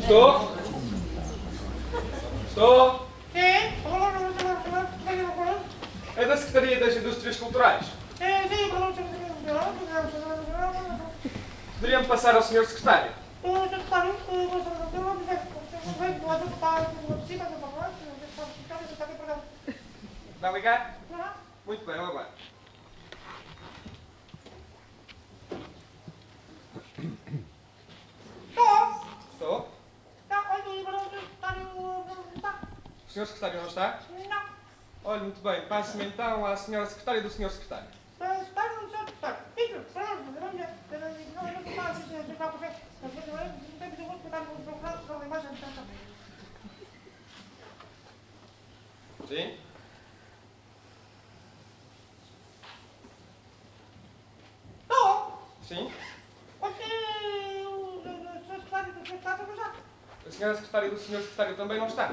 Estou? Estou? Sim? É da Secretaria das Indústrias Culturais. Poderia-me passar ao Sr. Secretário? Vai ligar? Muito bem, eu aguardo. Estou? O Sr. Secretário não está? Olha, muito bem. Passe-me então à Sra. Secretária do Sr. Secretário. Sim? Sim? A Sra. Secretária do Sr. Secretário também não está?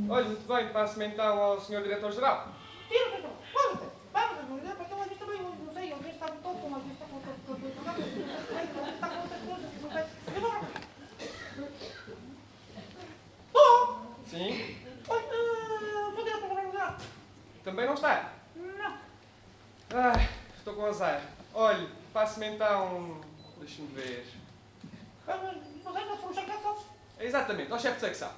Olha, muito bem. Passe-me então ao Sr. Diretor-Geral. Sim? Também não está? Ai, estou com azar. Olhe, passe-me então... Deixa-me ver... Exatamente, ao chefe de secção.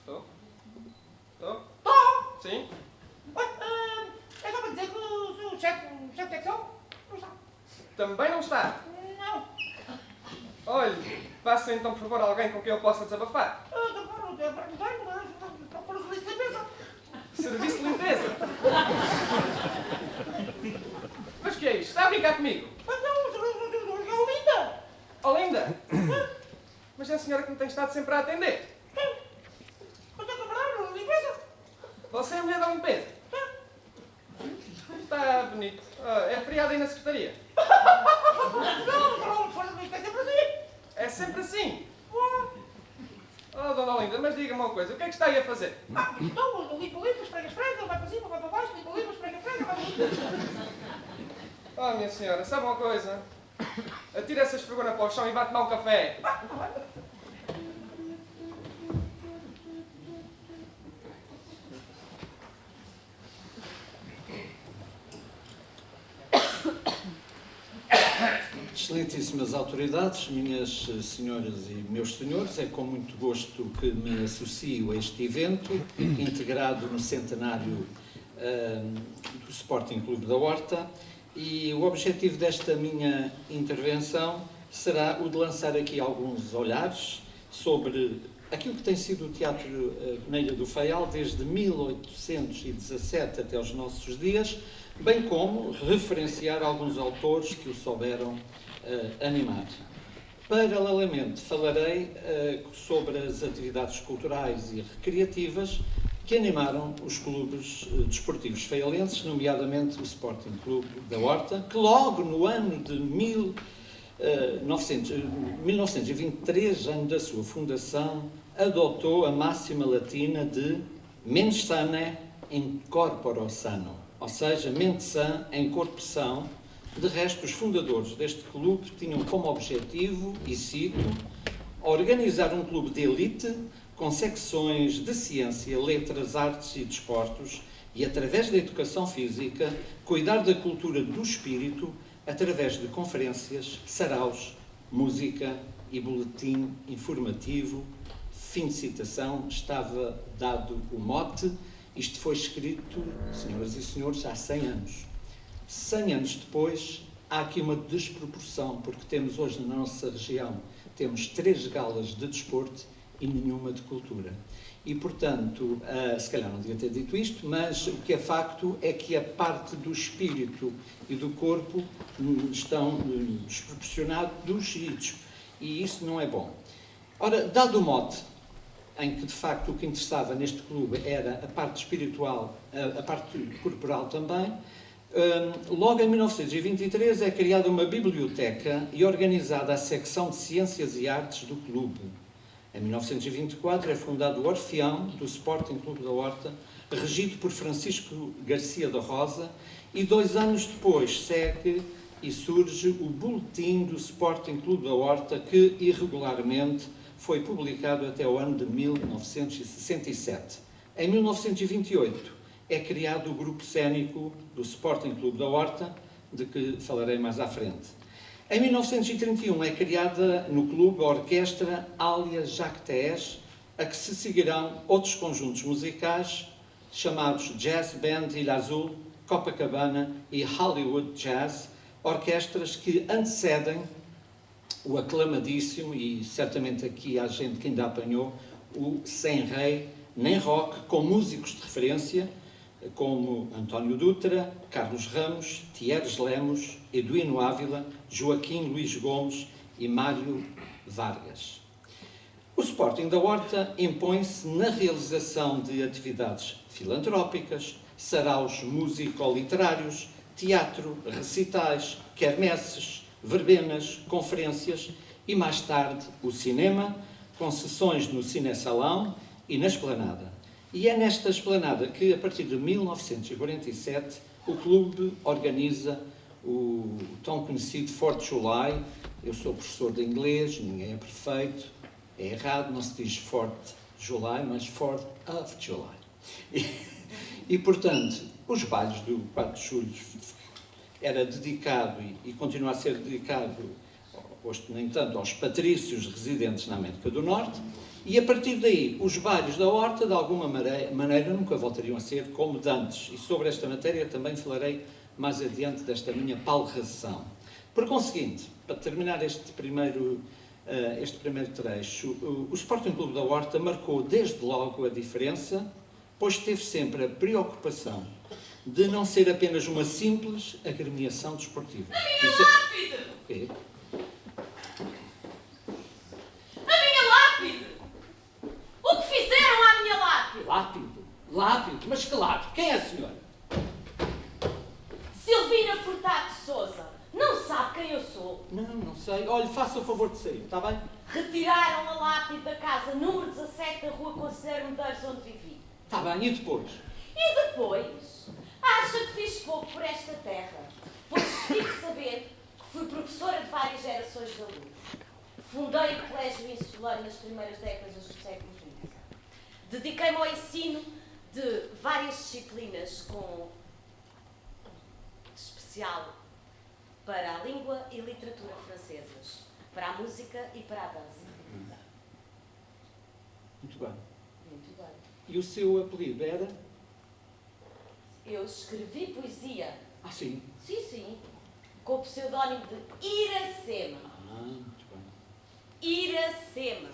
Estou? Estou? Sim? É só para dizer que o chefe de secção não está. Também não está? Não. Olhe, passe então, por favor, alguém com quem eu possa desabafar. Serviço de limpeza? Mas o que é isto? Está a brincar comigo? Olinda? Mas é a senhora que me tem estado sempre a atender. Você é a mulher da limpeza? Está bonito. É feriado aí na secretaria? É sempre assim? Oh, dona Olinda, mas diga-me uma coisa. O que é que está aí a fazer? Oh, minha senhora, sabe uma coisa? Atira essa esfregona para o chão e bate-me um café. Excelentíssimas autoridades, minhas senhoras e meus senhores, é com muito gosto que me associo a este evento, integrado no centenário do Sporting Clube da Horta, e o objetivo desta minha intervenção será o de lançar aqui alguns olhares sobre aquilo que tem sido o Teatro na Ilha do Faial desde 1817 até os nossos dias, bem como referenciar alguns autores que o souberam animar. Paralelamente, falarei sobre as atividades culturais e recreativas que animaram os clubes desportivos faialenses, nomeadamente o Sporting Clube da Horta, que logo no ano de 1923, ano da sua fundação, adotou a máxima latina de mens sana in corpore sano, ou seja, mente sã em corpo são. De resto, os fundadores deste clube tinham como objetivo, e cito, organizar um clube de elite com secções de ciência, letras, artes e desportos e, através da educação física, cuidar da cultura do espírito através de conferências, saraus, música e boletim informativo. Fim de citação, estava dado o mote. Isto foi escrito, senhoras e senhores, há 100 anos. 100 anos depois, há aqui uma desproporção, porque temos hoje na nossa região, temos 3 galas de desporto e nenhuma de cultura. E, portanto, se calhar não devia ter dito isto, mas o que é facto é que a parte do espírito e do corpo estão desproporcionados e isso não é bom. Ora, dado o mote, em que de facto o que interessava neste clube era a parte espiritual, a parte corporal também, Logo em 1923 é criada uma biblioteca e organizada a secção de Ciências e Artes do clube. Em 1924 é fundado o Orfeão do Sporting Clube da Horta, regido por Francisco Garcia da Rosa, e 2 anos depois segue e surge o Boletim do Sporting Clube da Horta, que irregularmente foi publicado até o ano de 1967. Em 1928 é criado o grupo cênico do Sporting Clube da Horta, de que falarei mais à frente. Em 1931 é criada no clube a Orquestra Alia Jacques, a que se seguirão outros conjuntos musicais chamados Jazz Band Ilha Azul, Copacabana e Hollywood Jazz, orquestras que antecedem o aclamadíssimo, e certamente aqui há gente que ainda apanhou, o Sem Rei Nem Rock, com músicos de referência como António Dutra, Carlos Ramos, Thierry Lemos, Eduino Ávila, Joaquim Luís Gomes e Mário Vargas. O Sporting da Horta impõe-se na realização de atividades filantrópicas, saraus músico-literários, teatro, recitais, quermesses, verbenas, conferências e, mais tarde, o cinema, com sessões no Cinesalão e na Esplanada. E é nesta Esplanada que, a partir de 1947, o clube organiza o tão conhecido 4th of July. Eu sou professor de inglês, ninguém é perfeito, é errado, não se diz 4th of July, mas 4th of July. E, portanto, os bailes do 4 de julho era dedicado e continua a ser dedicado, hoje nem tanto, aos patrícios residentes na América do Norte, e a partir daí os bailes da Horta, de alguma maneira, nunca voltariam a ser como de antes. E sobre esta matéria também falarei mais adiante desta minha palração. Por conseguinte, para terminar este primeiro trecho, o Sporting Clube da Horta marcou desde logo a diferença, pois teve sempre a preocupação de não ser apenas uma simples agremiação desportiva. A minha lápide! O quê? A minha lápide! O que fizeram à minha lápide? Lápide? Lápide? Mas que lápide? Quem é a senhora? Silvina Furtado de Sousa. Não sabe quem eu sou? Não sei. Olha, faça o favor de sair, está bem? Retiraram a lápide da casa número 17 da rua Conselheiro Medeiros, onde vivi. Está bem, e depois? E depois? Acha que fiz pouco por esta terra? Pois fique saber que fui professora de várias gerações de alunos. Fundei o Colégio Insular nas primeiras décadas do século XX. Dediquei-me ao ensino de várias disciplinas, com especial para a língua e literatura francesas, para a música e para a dança. Muito bem. Muito bem. E o seu apelido era? Eu escrevi poesia. Ah, sim. Sim. Com o pseudónimo de Iracema. Muito bem. Iracema.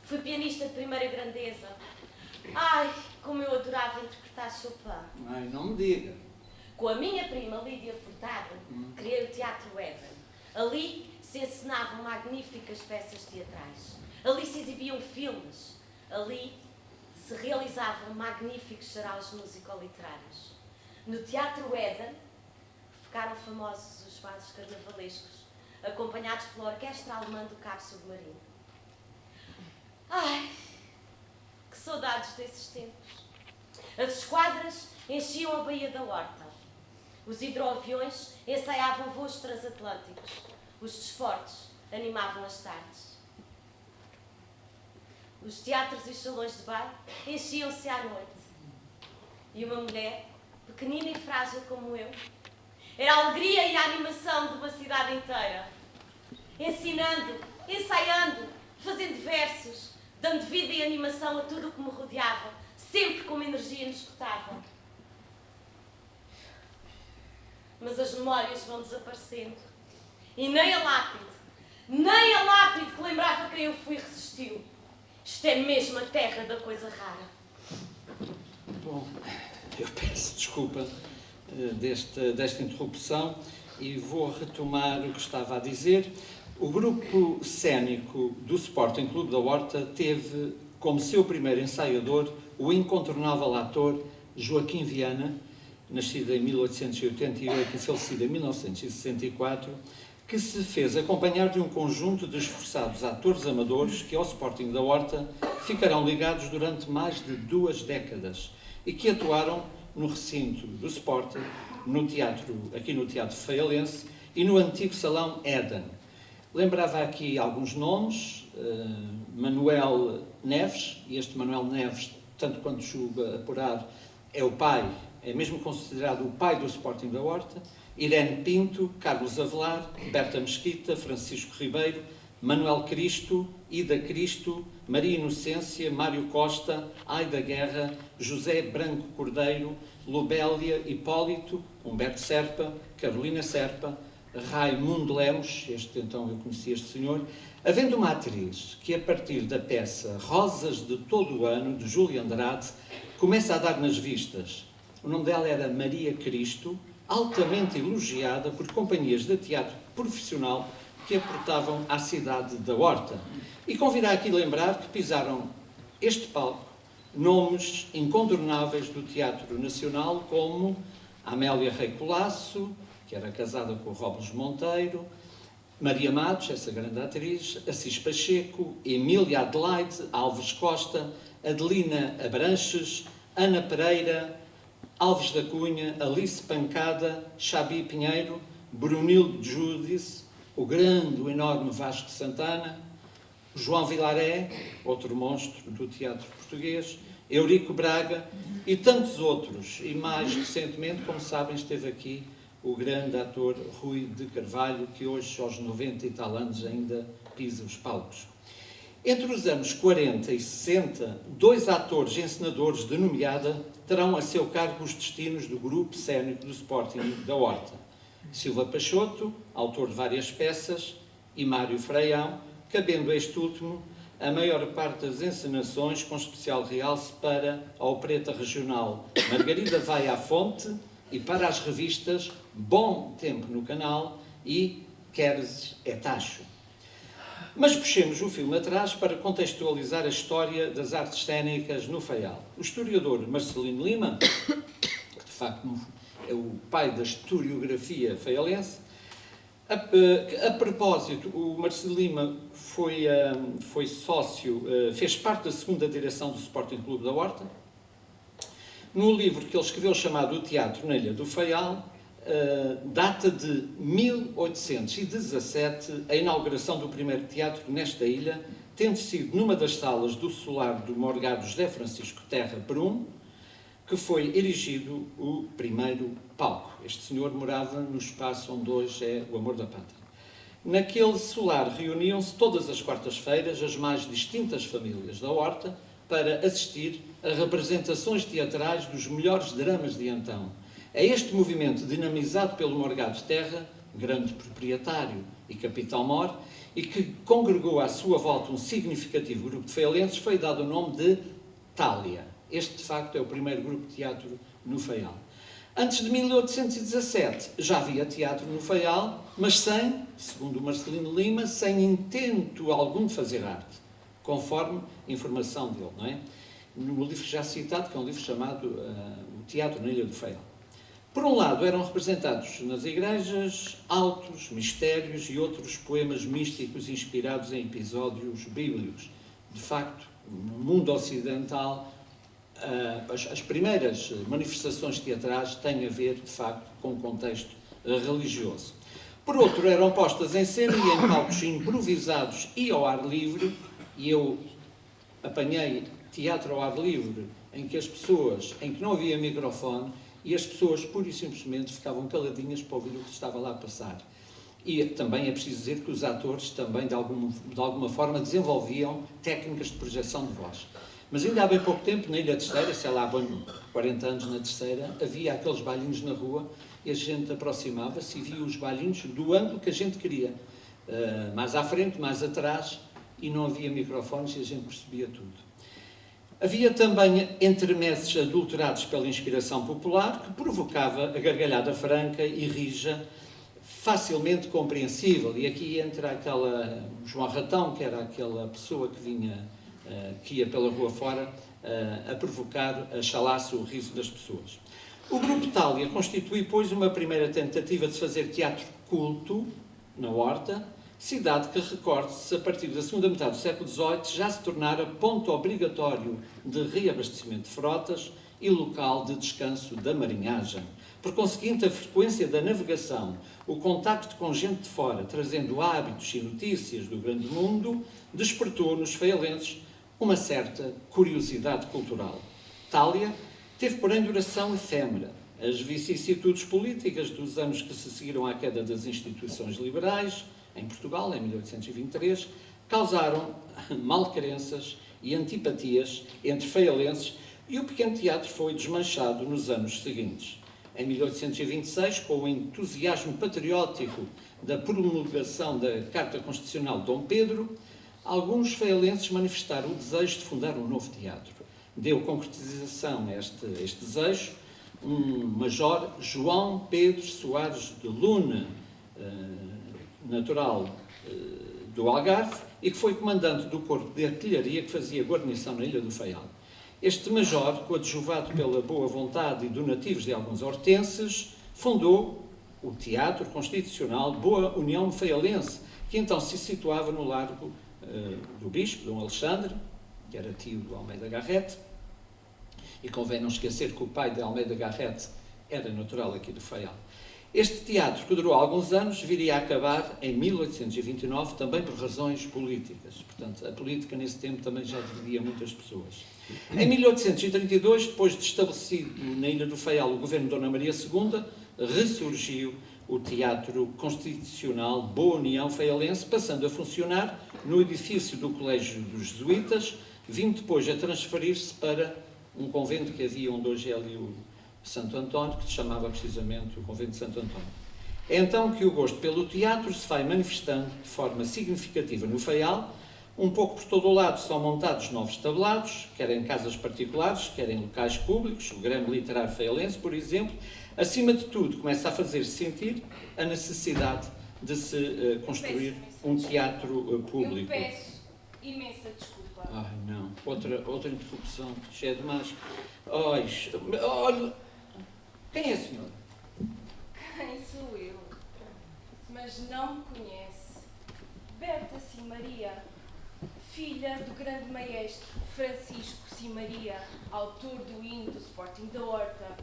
Fui pianista de primeira grandeza. Ai, como eu adorava interpretar Chopin. Ai, não me diga. Com a minha prima Lídia Furtado, criei o Teatro Éden. Ali se encenavam magníficas peças teatrais. Ali se exibiam filmes. Ali se realizavam magníficos saraus musico-literários. No Teatro Éden ficaram famosos os bailes carnavalescos, acompanhados pela Orquestra Alemã do Cabo Submarino. Ai, que saudades desses tempos! As esquadras enchiam a Baía da Horta. Os hidroaviões ensaiavam voos transatlânticos. Os desportos animavam as tardes. Os teatros e os salões de baile enchiam-se à noite. E uma mulher, pequenina e frágil como eu, era a alegria e a animação de uma cidade inteira. Ensinando, ensaiando, fazendo versos, dando vida e animação a tudo o que me rodeava, sempre com uma energia inesgotável. Mas as memórias vão desaparecendo. E nem a lápide que lembrava quem eu fui resistiu. Isto é mesmo a terra da coisa rara. Bom, eu peço desculpa desta interrupção e vou retomar o que estava a dizer. O grupo cênico do Sporting Clube da Horta teve como seu primeiro ensaiador o incontornável ator Joaquim Viana, nascida em 1888 e falecida em 1964, que se fez acompanhar de um conjunto de esforçados atores amadores que ao Sporting da Horta ficarão ligados durante mais de 2 décadas e que atuaram no recinto do Sporting, aqui no Teatro Faialense e no antigo Salão Éden. Lembrava aqui alguns nomes, Manuel Neves, e este Manuel Neves, tanto quanto julgo apurar, é o pai, é mesmo considerado o pai do Sporting da Horta, Irene Pinto, Carlos Avelar, Berta Mesquita, Francisco Ribeiro, Manuel Cristo, Ida Cristo, Maria Inocência, Mário Costa, Aida Guerra, José Branco Cordeiro, Lubélia Hipólito, Humberto Serpa, Carolina Serpa, Raimundo Lemos, este então eu conheci este senhor, havendo uma atriz que a partir da peça Rosas de Todo o Ano, de Júlia Andrade, começa a dar nas vistas. O nome dela era Maria Cristo, altamente elogiada por companhias de teatro profissional que aportavam à cidade da Horta. E convirá aqui lembrar que pisaram este palco nomes incontornáveis do Teatro Nacional, como Amélia Rei Colasso, que era casada com o Robles Monteiro, Maria Matos, essa grande atriz, Assis Pacheco, Emília Adelaide Alves Costa, Adelina Abranches, Ana Pereira, Alves da Cunha, Alice Pancada, Xabi Pinheiro, Brunildo Júdice, o grande, o enorme Vasco Santana, João Vilaré, outro monstro do teatro português, Eurico Braga e tantos outros. E mais recentemente, como sabem, esteve aqui o grande ator Rui de Carvalho, que hoje, aos 90 e tal anos, ainda pisa os palcos. Entre os anos 40 e 60, 2 atores encenadores de nomeada terão a seu cargo os destinos do grupo cénico do Sporting da Horta. Silva Peixoto, autor de várias peças, e Mário Freião, cabendo este último a maior parte das encenações, com especial realce para a opereta regional Margarida Vai à Fonte e para as revistas Bom Tempo no Canal e Queres é Tacho. Mas puxemos o filme atrás para contextualizar a história das artes cênicas no Faial. O historiador Marcelino Lima, que de facto é o pai da historiografia faialense, a propósito, o Marcelino Lima foi sócio, fez parte da segunda direção do Sporting Clube da Horta. No livro que ele escreveu chamado O Teatro na Ilha do Faial, data de 1817 a inauguração do primeiro teatro nesta ilha, tendo sido numa das salas do solar do morgado José Francisco Terra Brum, que foi erigido o primeiro palco. Este senhor morava no espaço onde hoje é o Amor da Pátria. Naquele solar reuniam-se todas as quartas-feiras as mais distintas famílias da Horta para assistir a representações teatrais dos melhores dramas de então. É este movimento dinamizado pelo Morgado Terra, grande proprietário e capital-mor, e que congregou à sua volta um significativo grupo de faialenses, foi dado o nome de Thália. Este, de facto, é o primeiro grupo de teatro no Faial. Antes de 1817 já havia teatro no Faial, mas sem, segundo o Marcelino Lima, sem intento algum de fazer arte, conforme informação dele, não é? No livro já citado, que é um livro chamado O Teatro na Ilha do Faial. Por um lado, eram representados nas igrejas autos, mistérios e outros poemas místicos inspirados em episódios bíblicos. De facto, no mundo ocidental, as primeiras manifestações teatrais têm a ver, de facto, com o contexto religioso. Por outro, eram postas em cena e em palcos improvisados e ao ar livre, e eu apanhei teatro ao ar livre em que não havia microfone, e as pessoas, pura e simplesmente, ficavam caladinhas para ouvir o que estava lá a passar. E também é preciso dizer que os atores também, de alguma forma, desenvolviam técnicas de projeção de voz. Mas ainda há bem pouco tempo, na Ilha Terceira, sei lá, 40 anos na Terceira, havia aqueles bailinhos na rua e a gente aproximava-se e via os bailinhos do ângulo que a gente queria. Mais à frente, mais atrás, e não havia microfones e a gente percebia tudo. Havia também entremeses adulterados pela inspiração popular, que provocava a gargalhada franca e rija, facilmente compreensível. E aqui entra João Ratão, que era aquela pessoa que ia pela rua fora a provocar a chalaça, o riso das pessoas. O Grupo Thalia constitui, pois, uma primeira tentativa de se fazer teatro culto na Horta, cidade que, recorde-se, a partir da segunda metade do século XVIII, já se tornara ponto obrigatório de reabastecimento de frotas e local de descanso da marinhagem. Por conseguinte, a frequência da navegação, o contacto com gente de fora, trazendo hábitos e notícias do grande mundo, despertou nos feialenses uma certa curiosidade cultural. Thalia teve, porém, duração efêmera. As vicissitudes políticas dos anos que se seguiram à queda das instituições liberais, em Portugal, em 1823, causaram malcrenças e antipatias entre feialenses e o pequeno teatro foi desmanchado nos anos seguintes. Em 1826, com o entusiasmo patriótico da promulgação da Carta Constitucional de Dom Pedro, alguns feialenses manifestaram o desejo de fundar um novo teatro. Deu concretização a este desejo um major João Pedro Soares de Luna, natural do Algarve, e que foi comandante do corpo de artilharia que fazia guarnição na Ilha do Faial. Este major, coadjuvado pela boa vontade e donativos de alguns hortenses, fundou o Teatro Constitucional Boa União Feialense, que então se situava no largo do Bispo, Dom Alexandre, que era tio do Almeida Garrett, e convém não esquecer que o pai de Almeida Garrett era natural aqui do Faial. Este teatro, que durou alguns anos, viria a acabar em 1829, também por razões políticas. Portanto, a política nesse tempo também já dividia muitas pessoas. Em 1832, depois de estabelecido na Ilha do Faial o governo de Dona Maria II, ressurgiu o Teatro Constitucional Boa União Feialense, passando a funcionar no edifício do Colégio dos Jesuítas, vindo depois a transferir-se para um convento que havia onde hoje é ali o Santo António, que se chamava precisamente o Convento de Santo António. É então que o gosto pelo teatro se vai manifestando de forma significativa no Faial. Um pouco por todo o lado são montados novos tabelados, quer em casas particulares, quer em locais públicos, o Grêmio Literário Feialense, por exemplo. Acima de tudo, começa a fazer-se sentir a necessidade de se construir um teatro público. Eu peço imensa desculpa. Ai, não. Outra interrupção, já é demais. Olha, quem é a senhora? Quem sou eu? Mas não me conhece. Berta Cimaria, filha do grande maestro Francisco Cimaria, autor do hino do Sporting da Horta,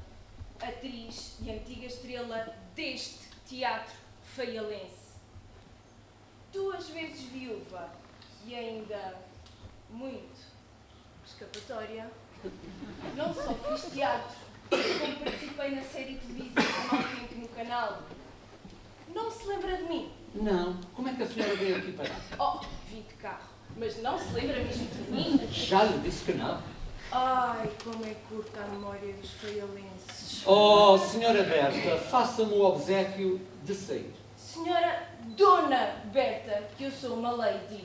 atriz e antiga estrela deste teatro feialense. 2 vezes viúva e ainda muito escapatória. Não só fiz teatro, como participei na série televisiva Mal Tempo no canal. Não se lembra de mim? Não. Como é que a senhora veio aqui parar? Oh, vim de carro. Mas não se lembra mesmo de mim? Já lhe disse que não. Ai, como é curta a memória dos feialenses. Oh, senhora Berta, faça-me o obséquio de sair. Senhora Dona Berta, que eu sou uma lady.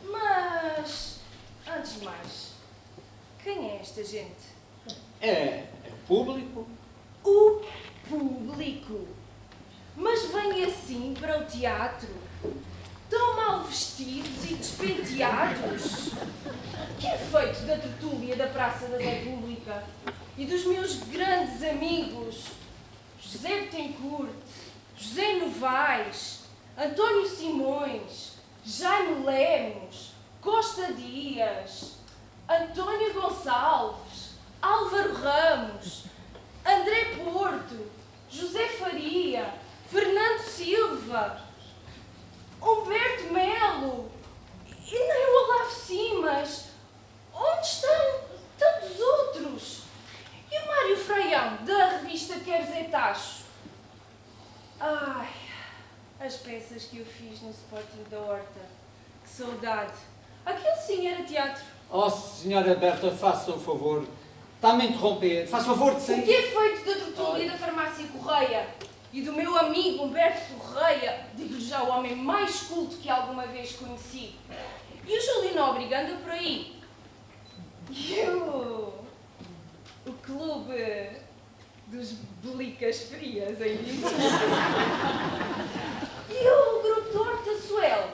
Mas, antes de mais, quem é esta gente? É o público. O público. Mas vem assim para o teatro, tão mal vestidos e despenteados. Que é feito da tertúlia da Praça da República e dos meus grandes amigos José Betancourt, José Novaes, António Simões, Jaime Lemos, Costa Dias, António Gonçalves, Álvaro Ramos, André Porto, José Faria, Fernando Silva, Humberto Melo e nem o Olavo Simas. Onde estão tantos outros? E o Mário Fraião, da revista Queres é Tacho? Ai, as peças que eu fiz no Sporting da Horta. Que saudade. Aquilo sim era teatro. Oh, senhora Berta, faça o favor. Está-me a interromper. Faça o favor de O sair. que é feito da tertúlia da Farmácia Correia? E do meu amigo Humberto Correia, digo-lhe já o homem mais culto que alguma vez conheci. E o Júlio Nóbrega anda por aí. E o clube dos belicas frias em Lisboa. E o grupo do Horta Suel.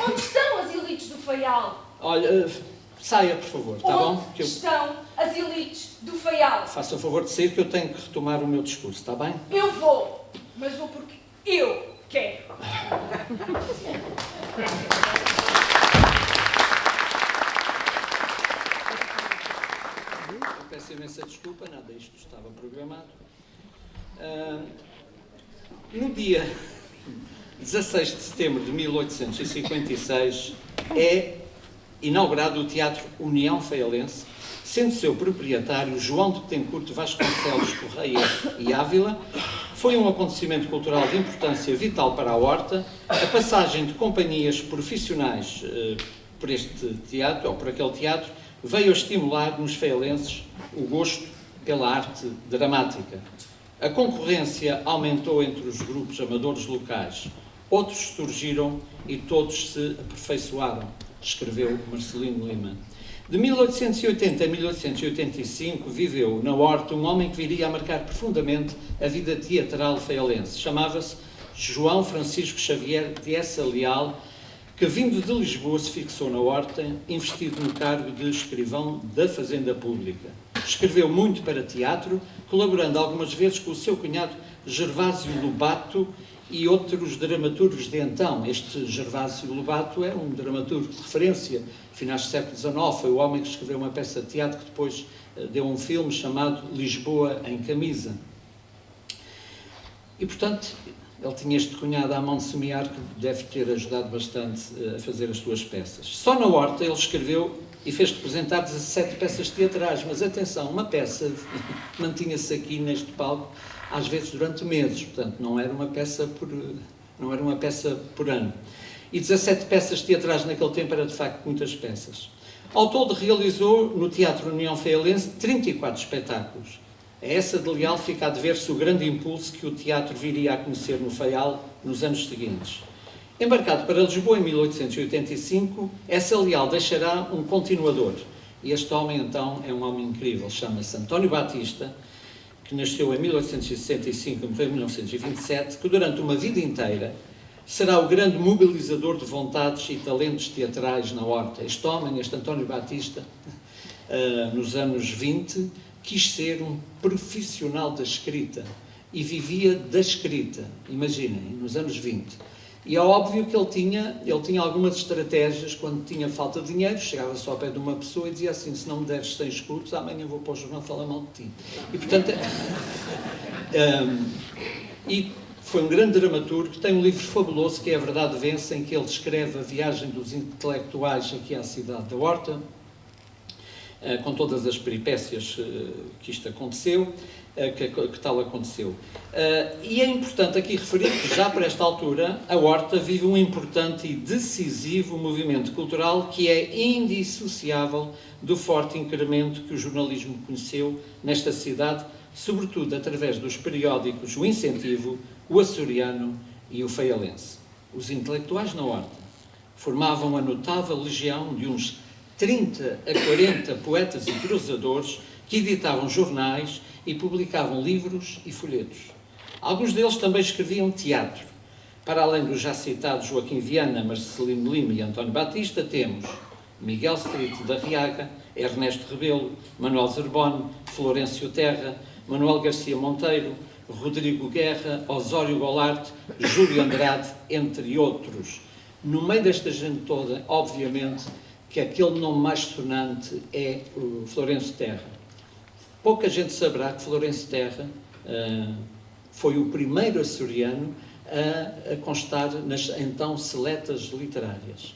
Onde estão as elites do Faial? Olha, saia, por favor, está bom? Onde estão as elites do Faial. Faça o favor de sair que eu tenho que retomar o meu discurso, está bem? Eu vou, mas vou porque eu quero. Eu peço imensa desculpa, nada disto estava programado. No dia 16 de setembro de 1856 é inaugurado o Teatro União Faialense, sendo seu proprietário João de Tencourt Vasconcelos Correia e Ávila. Foi um acontecimento cultural de importância vital para a Horta. A passagem de companhias profissionais por este teatro, ou por aquele teatro, veio a estimular nos faialenses o gosto pela arte dramática. A concorrência aumentou entre os grupos amadores locais. Outros surgiram e todos se aperfeiçoaram, escreveu Marcelino Lima. De 1880 a 1885 viveu na Horta um homem que viria a marcar profundamente a vida teatral faialense. Chamava-se João Francisco Xavier de Essa Leal, que vindo de Lisboa se fixou na Horta, investido no cargo de escrivão da Fazenda Pública. Escreveu muito para teatro, colaborando algumas vezes com o seu cunhado Gervásio Lobato e outros dramaturgos de então. Este Gervásio Lobato é um dramaturgo de referência, finais do século XIX, foi o homem que escreveu uma peça de teatro que depois deu um filme chamado Lisboa em Camisa. E, portanto, ele tinha este cunhado à mão de semear que deve ter ajudado bastante a fazer as suas peças. Só na Horta ele escreveu e fez representar 17 peças teatrais, mas atenção, uma peça mantinha-se aqui neste palco às vezes durante meses, portanto não era uma peça por ano. E 17 peças teatrais naquele tempo era de facto muitas peças. Ao todo realizou no Teatro União Faialense 34 espetáculos. A Essa de Leal fica a dever-se o grande impulso que o teatro viria a conhecer no Faial nos anos seguintes. Embarcado para Lisboa em 1885, Essa Leal deixará um continuador. E este homem, então, é um homem incrível. Chama-se António Batista, que nasceu em 1865 e morreu em 1927, que durante uma vida inteira será o grande mobilizador de vontades e talentos teatrais na Horta. Este homem, este António Batista, nos anos 20, quis ser um profissional da escrita e vivia da escrita, imaginem, nos anos 20. E é óbvio que ele tinha algumas estratégias quando tinha falta de dinheiro, chegava-se ao pé de uma pessoa e dizia assim: se não me deres 100 escudos, amanhã vou para o jornal falar mal de ti. E, portanto, e foi um grande dramaturgo, tem um livro fabuloso que é A Verdade Vence, em que ele descreve a viagem dos intelectuais aqui à cidade da Horta, com todas as peripécias que isto aconteceu, que tal aconteceu. E é importante aqui referir que já para esta altura a Horta vive um importante e decisivo movimento cultural que é indissociável do forte incremento que o jornalismo conheceu nesta cidade, sobretudo através dos periódicos O Incentivo, O Açoriano e O Faialense. Os intelectuais na Horta formavam a notável legião de uns 30 a 40 poetas e prosadores que editavam jornais e publicavam livros e folhetos. Alguns deles também escreviam teatro. Para além dos já citados Joaquim Viana, Marcelino Lima e António Batista, temos Miguel Street da Riaga, Ernesto Rebelo, Manuel Zerboni, Florencio Terra, Manuel Garcia Monteiro, Rodrigo Guerra, Osório Golarte, Júlio Andrade, entre outros. No meio desta gente toda, obviamente, que aquele nome mais sonante é o Florencio Terra. Pouca gente saberá que Florencio Terra foi o primeiro açoriano a constar nas então seletas literárias.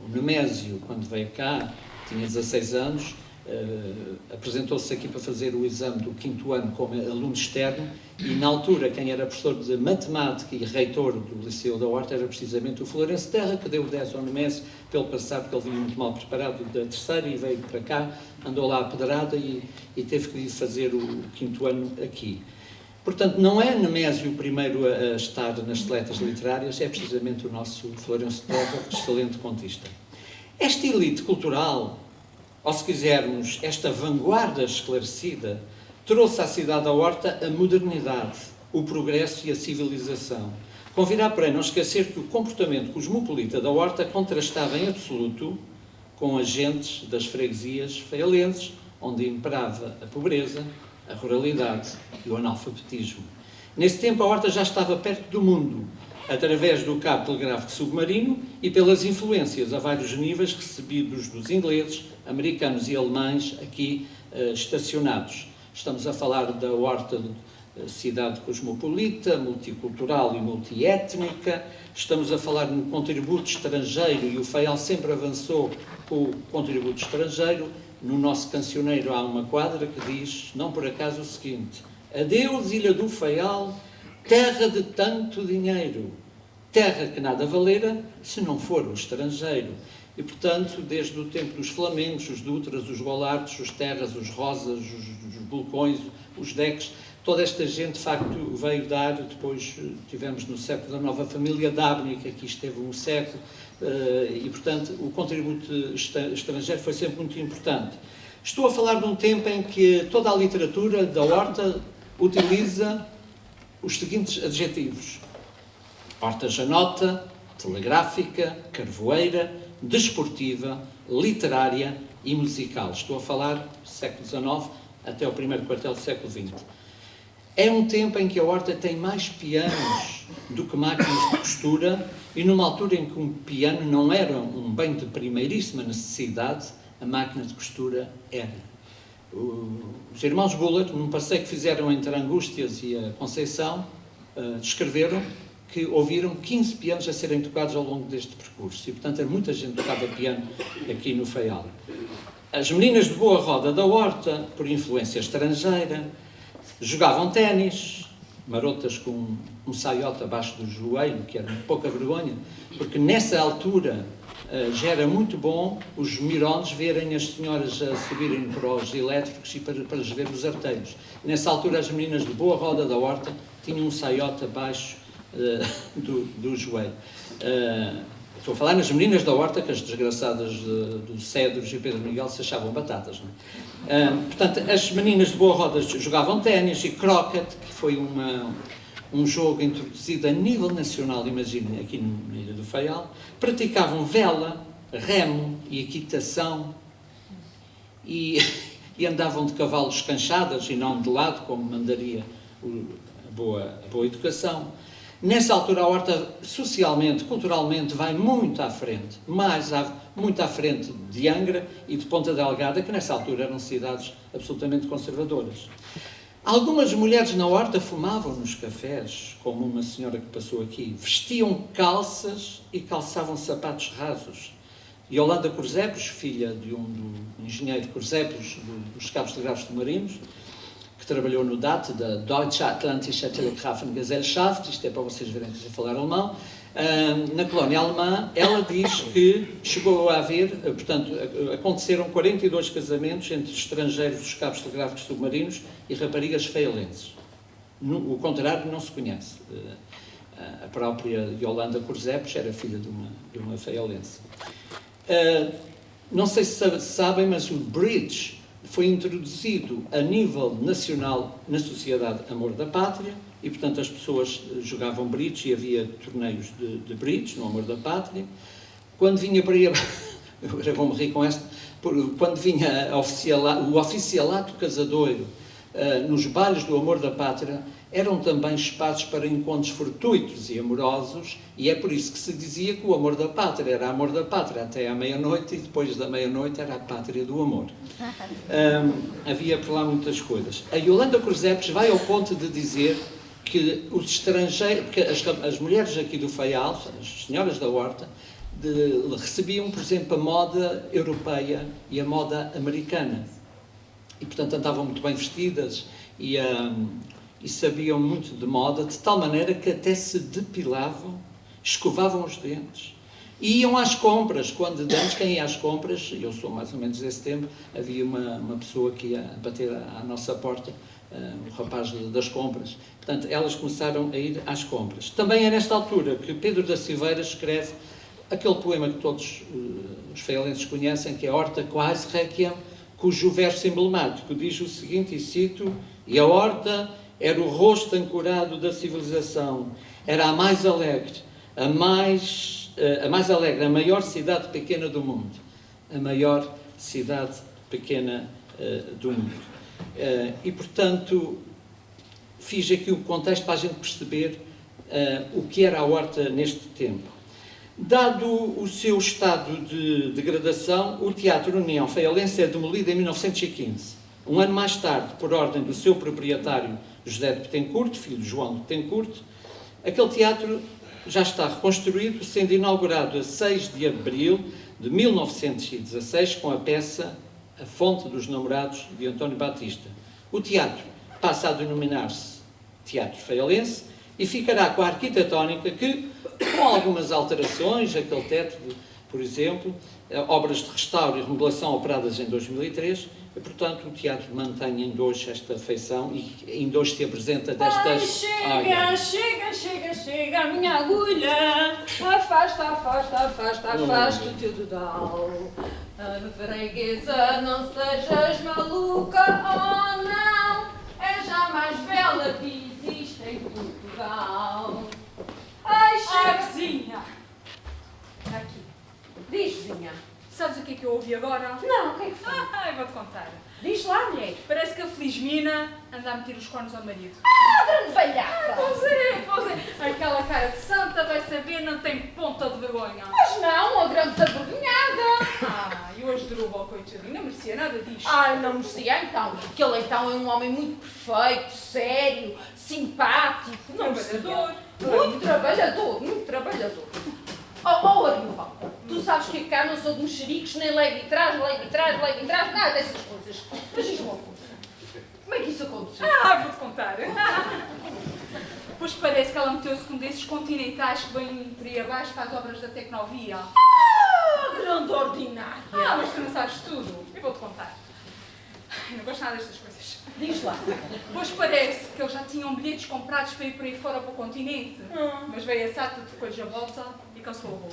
O Nemésio, quando veio cá, tinha 16 anos, apresentou-se aqui para fazer o exame do 5º ano como aluno externo e, na altura, quem era professor de matemática e reitor do Liceu da Horta era precisamente o Florencio Terra, que deu 10 ao Nemésio pelo passar, porque ele vinha muito mal preparado da terceira e veio para cá, andou lá à pedrada e teve que ir fazer o 5º ano aqui. Portanto, não é Nemésio o primeiro a estar nas seletas literárias, é precisamente o nosso Florencio Terra, excelente contista. Esta elite cultural, ou se quisermos, esta vanguarda esclarecida, trouxe à cidade da Horta a modernidade, o progresso e a civilização. Convirá, porém, não esquecer que o comportamento cosmopolita da Horta contrastava em absoluto com agentes das freguesias faialenses onde imperava a pobreza, a ruralidade e o analfabetismo. Nesse tempo, a Horta já estava perto do mundo, através do cabo telegráfico submarino e pelas influências a vários níveis recebidos dos ingleses, americanos e alemães aqui estacionados. Estamos a falar da Horta cidade cosmopolita, multicultural e multiétnica. Estamos a falar no contributo estrangeiro e o Faial sempre avançou com o contributo estrangeiro. No nosso cancioneiro há uma quadra que diz, não por acaso, o seguinte: adeus, Ilha do Faial, terra de tanto dinheiro, terra que nada valera se não for o estrangeiro. E, portanto, desde o tempo dos Flamengos, os Dutras, os Golardos, os Terras, os Rosas, os Bulcões, os Deques, toda esta gente, de facto, veio dar. Depois tivemos no século XIX a família Dabney, que aqui esteve um século, e, portanto, o contributo estrangeiro foi sempre muito importante. Estou a falar de um tempo em que toda a literatura da Horta utiliza os seguintes adjetivos: horta janota, telegráfica, carvoeira, desportiva, literária e musical. Estou a falar do século XIX até o primeiro quartel do século XX. É um tempo em que a Horta tem mais pianos do que máquinas de costura, e numa altura em que um piano não era um bem de primeiríssima necessidade, a máquina de costura era. Os irmãos Bullard, num passeio que fizeram entre Angústias e a Conceição, descreveram que ouviram 15 pianos a serem tocados ao longo deste percurso, e, portanto, muita gente tocava piano aqui no Faial. As meninas de boa roda da Horta, por influência estrangeira, jogavam ténis, marotas com um saiote abaixo do joelho, que era uma pouca vergonha, porque nessa altura já era muito bom os mirones verem as senhoras a subirem para os elétricos e para lhes ver os arteiros. Nessa altura, as meninas de boa roda da Horta tinham um saiote abaixo do joelho. Estou a falar nas meninas da Horta, que as desgraçadas do Cedros e Pedro Miguel se achavam batatas, não é? Portanto, as meninas de boa roda jogavam ténis e croquet, que foi um jogo introduzido a nível nacional, imaginem, aqui na Ilha do Faial. Praticavam vela, remo e equitação, e andavam de cavalos canchadas e não de lado, como mandaria a boa educação. Nessa altura, a Horta, socialmente, culturalmente, vai muito à frente, muito à frente de Angra e de Ponta Delgada, que nessa altura eram cidades absolutamente conservadoras. Algumas mulheres na Horta fumavam nos cafés, como uma senhora que passou aqui, vestiam calças e calçavam sapatos rasos. Yolanda Corzepes, filha de um engenheiro Corzepes dos cabos telegráficos submarinos, que trabalhou no DAT, da Deutsche Atlantische Telegrafengesellschaft, isto é para vocês verem que eu sei falar alemão, na colónia alemã. Ela diz que chegou a haver, portanto, aconteceram 42 casamentos entre estrangeiros dos cabos telegráficos submarinos e raparigas faialenses. O contrário não se conhece. A própria Yolanda Corzepes era filha de uma faialense. Não sei se sabem, mas o bridge foi introduzido a nível nacional na Sociedade Amor da Pátria, e, portanto, as pessoas jogavam bridge e havia torneios de bridge no Amor da Pátria. Quando vinha para aí, agora vou-me rir com esta, quando vinha o oficialato casadoiro nos bailes do Amor da Pátria, eram também espaços para encontros fortuitos e amorosos, e é por isso que se dizia que o Amor da Pátria era amor da pátria até à meia-noite, e depois da meia-noite era a pátria do amor. Havia por lá muitas coisas. A Yolanda Corzepes vai ao ponto de dizer que os estrangeiros, porque as mulheres aqui do Faial, as senhoras da Horta, recebiam, por exemplo, a moda europeia e a moda americana, e, portanto, andavam muito bem vestidas e sabiam muito de moda, de tal maneira que até se depilavam, escovavam os dentes, e iam às compras. Quando antes, quem ia às compras, eu sou mais ou menos desse tempo, havia uma pessoa que ia bater à nossa porta, o rapaz das compras. Portanto, elas começaram a ir às compras. Também é nesta altura que Pedro da Silveira escreve aquele poema que todos os faialenses conhecem, que é Horta Quasi Requiem, cujo verso emblemático diz o seguinte, e cito: e a Horta era o rosto ancorado da civilização, era a mais alegre, a maior cidade pequena do mundo. A maior cidade pequena do mundo. E, portanto, fiz aqui o contexto para a gente perceber o que era a horta neste tempo. Dado o seu estado de degradação, o Teatro União Feialense é demolido em 1915. Um ano mais tarde, por ordem do seu proprietário José de Betancourt, filho de João de Betancourt, aquele teatro já está reconstruído, sendo inaugurado a 6 de abril de 1916 com a peça A Fonte dos Namorados, de António Batista. O teatro passa a denominar-se Teatro Feialense e ficará com a arquitetónica que, com algumas alterações, aquele teto, por exemplo, obras de restauro e remodelação operadas em 2003, e, portanto, o teatro mantém ainda hoje esta feição e ainda hoje se apresenta destas... Chega, a minha agulha. Afasta o teu dedal. Freguesa, não sejas maluca, oh não, és a mais bela que existe em Portugal. Ai, chega. Vizinha! Aqui. Diz, vizinha. Sabes o que é que eu ouvi agora? Não, o que é que foi? Eu vou-te contar. Diz lá, mulher. Parece que a Felizmina anda a meter os cornos ao marido. Grande velhaca. Pois é. Aquela cara de santa vai saber, não tem ponta de vergonha. Mas não, uma grande avergonhada. E hoje derrubou o coitadinho, não merecia nada disto. Ai, não merecia então. Que ele então é um homem muito perfeito, sério, simpático. Não merecia. Muito trabalhador. Oh, Arioval, tu sabes que cá não sou de mexericos, nem leve e traz, nada dessas coisas. Mas diz-me uma coisa, como é que isso aconteceu? Vou-te contar. Pois parece que ela meteu-se com desses continentais que vêm por aí abaixo para as obras da Tecnovia. Grande ordinária. Mas tu não sabes tudo. Eu vou-te contar. Eu não gosto nada destas coisas. Diz lá. Pois parece que eles já tinham bilhetes comprados para ir por aí fora para o continente. Mas veio a SATA, depois a volta e cancelou o voo.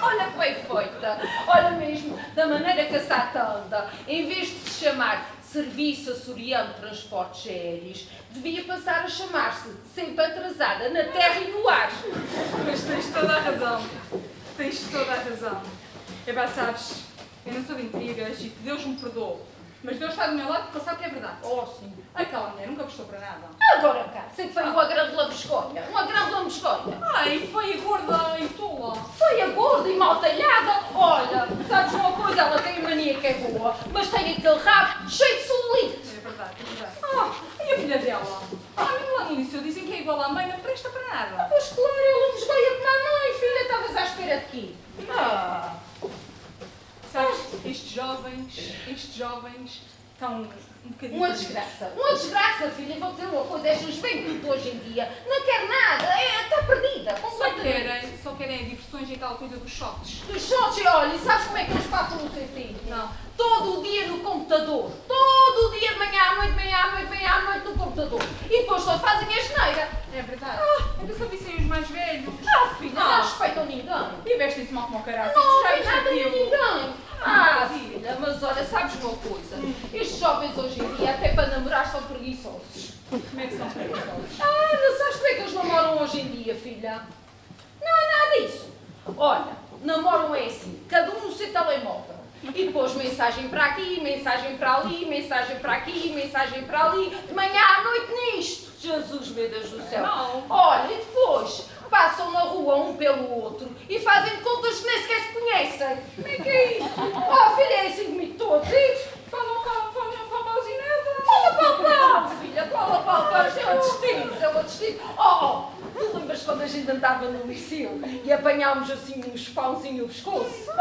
Olha que bem feita. Olha mesmo, da maneira que a SATA anda, em vez de se chamar Serviço Açoriano de Transportes Aéreos, devia passar a chamar-se Sempre Atrasada na Terra e no Ar. Mas tens toda a razão. Sabes, eu não sou de intrigas e que Deus me perdoe. Mas Deus está do meu lado porque sabe que é verdade. Oh, sim. Aquela mulher nunca prestou para nada. Agora cá, sei que foi uma grande lambescolha. E foi gorda e tola. Foi a gorda e mal talhada. Olha, sabes uma coisa, ela tem mania que é boa, mas tem aquele rabo cheio de celulite. É verdade. E a filha dela? Mesmo lá no início dizem que é igual à mãe, não presta para nada. Pois claro, ela nos veio como a mãe, filha, estavas à espera de quê? Sabes, estes jovens estão um bocadinho... Uma desgraça, filha, vou dizer uma coisa, esta juventude hoje em dia não quer nada, está perdida, completamente. Só querem diversões e aquela coisa dos shots. Dos shots, olha, e sabes como é que eles passam o seu tempo? Não. Todo o dia no computador, todo o dia de manhã à noite no computador, e depois só fazem a geneira. É verdade. Eu só disse os mais velhos. Filha, não respeitam ninguém. E vestem-se mal como o caralho. Não vem nada de ninguém. Filha, mas olha, sabes uma coisa? Estes jovens hoje em dia, até para namorar, são preguiçosos. Como é que são preguiçosos? Não sabes como é que eles namoram hoje em dia, filha? Não há nada disso. Olha, namoram é assim, cada um no seu telemóvel. E depois mensagem para aqui, mensagem para ali, mensagem para aqui, mensagem para ali, de manhã à noite nisto. Jesus, meu Deus do céu. Não. Olha, e depois passam na rua um pelo outro e fazem de contas que nem sequer se conhecem. Como é que é isso? Filha, é assim comigo todos. Falam pauzinho nada. Fala pau, filha, fala pau, é uma destreza. Tu lembras quando a gente andava no liceu e apanhámos assim uns pãozinhos no pescoço?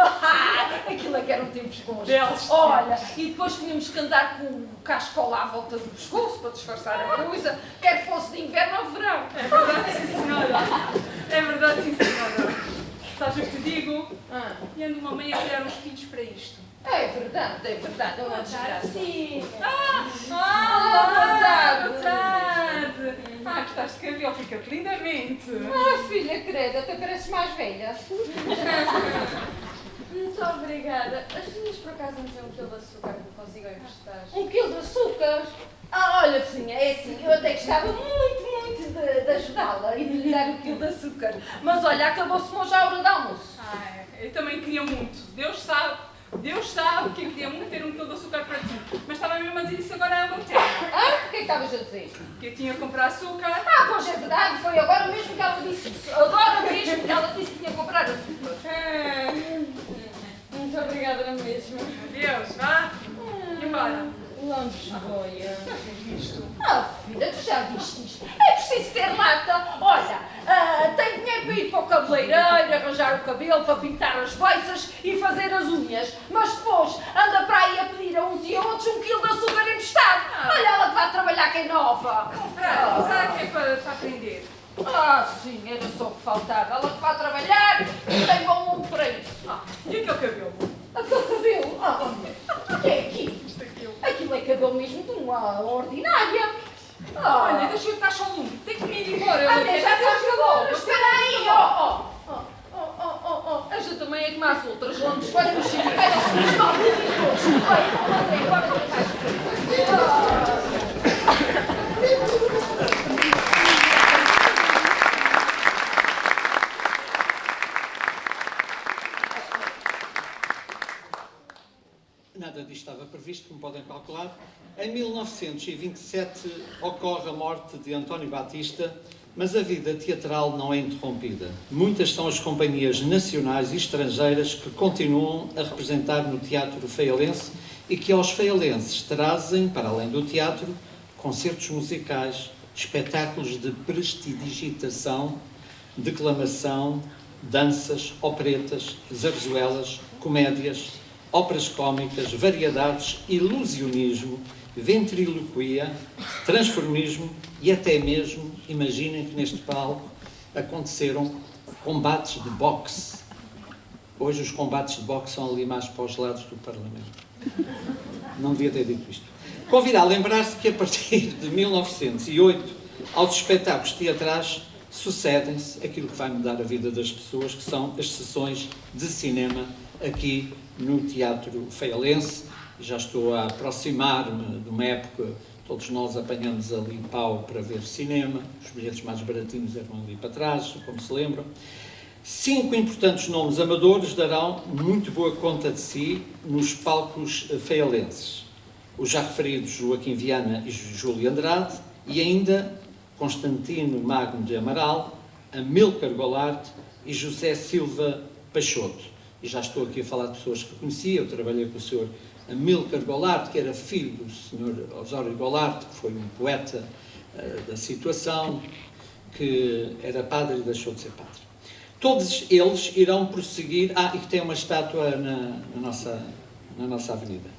Aquilo é que eram tempos bons. Olha, e depois tínhamos que andar com o cascola à volta do pescoço para disfarçar a coisa, quer fosse de inverno ou de verão. É verdade, sim, senhora. Sabes o que te digo? E ando uma mãe a criar uns filhos para isto. É verdade, é uma desgraça. Sim. Boa tarde. Gostaste de cabelo, fica-te lindamente. Filha, credo, até pareces mais velha. Muito obrigada. As filhas por acaso não têm 1 quilo de açúcar que me consigam emprestar? 1 quilo de açúcar? Olha, vizinha, é assim, eu até gostava muito de ajudá-la e de lhe dar 1 quilo de açúcar. Mas olha, acabou-se hoje a hora de almoço. Eu também queria muito. Deus sabe Deus sabe que eu queria muito ter 1 quilo de açúcar para ti, mas estava mesmo a dizer isso agora à lanterna. Ah, o que é que estavas a dizer? Que eu tinha que comprar açúcar. Ah, pois é verdade, foi agora mesmo que ela disse isso. Agora mesmo que ela disse que tinha que comprar açúcar. Muito obrigada na mesma. Adeus, vá. Embora. Lisboia. Ah, filha, tu já viste isto? É preciso ter lata. Olha, tem dinheiro para ir para o cabeleireiro, arranjar o cabelo, para pintar as beiças e fazer as unhas. Mas depois anda para aí a pedir a uns e a outros 1 quilo de açúcar emprestado. Olha ela que vai trabalhar que é nova. Será que é para aprender? Ah, sim, era só o que faltava. Ela que vai trabalhar e tem bom mundo para isso. E aquele cabelo? Aquele cabelo, o que é aqui? Aquilo é cabelo mesmo de uma ordinária. Olha, deixa eu estar só um. Tem que me ir embora. Até já acabou. Espera aí, esta também é como as outras, onde vai nos sindicatos, estão todos. Vai, vamos aí, vai para mais. Nada disto estava previsto, como podem calcular. Em 1927 ocorre a morte de António Batista, mas a vida teatral não é interrompida. Muitas são as companhias nacionais e estrangeiras que continuam a representar no teatro feialense e que aos feialenses trazem, para além do teatro, concertos musicais, espetáculos de prestidigitação, declamação, danças, operetas, zarzuelas, comédias, óperas cómicas, variedades, ilusionismo, ventriloquia, transformismo e até mesmo, imaginem que neste palco aconteceram combates de boxe. Hoje os combates de boxe são ali mais para os lados do Parlamento. Não devia ter dito isto. Convido a lembrar-se que a partir de 1908, aos espetáculos teatrais, sucedem-se aquilo que vai mudar a vida das pessoas, que são as sessões de cinema aqui no Teatro Feialense. Já estou a aproximar-me de uma época, todos nós apanhamos ali pau para ver cinema, os bilhetes mais baratinhos eram ali para trás, como se lembram. 5 importantes nomes amadores darão muito boa conta de si nos palcos feialenses. Os já referidos Joaquim Viana e Júlio Andrade, e ainda Constantino Magno de Amaral, Amílcar Golarte e José Silva Peixoto. E já estou aqui a falar de pessoas que conhecia. Eu trabalhei com o Sr. Amílcar Golarte, que era filho do Sr. Osório Golarte, que foi um poeta da situação, que era padre e deixou de ser padre. Todos eles irão prosseguir... e que tem uma estátua na nossa avenida.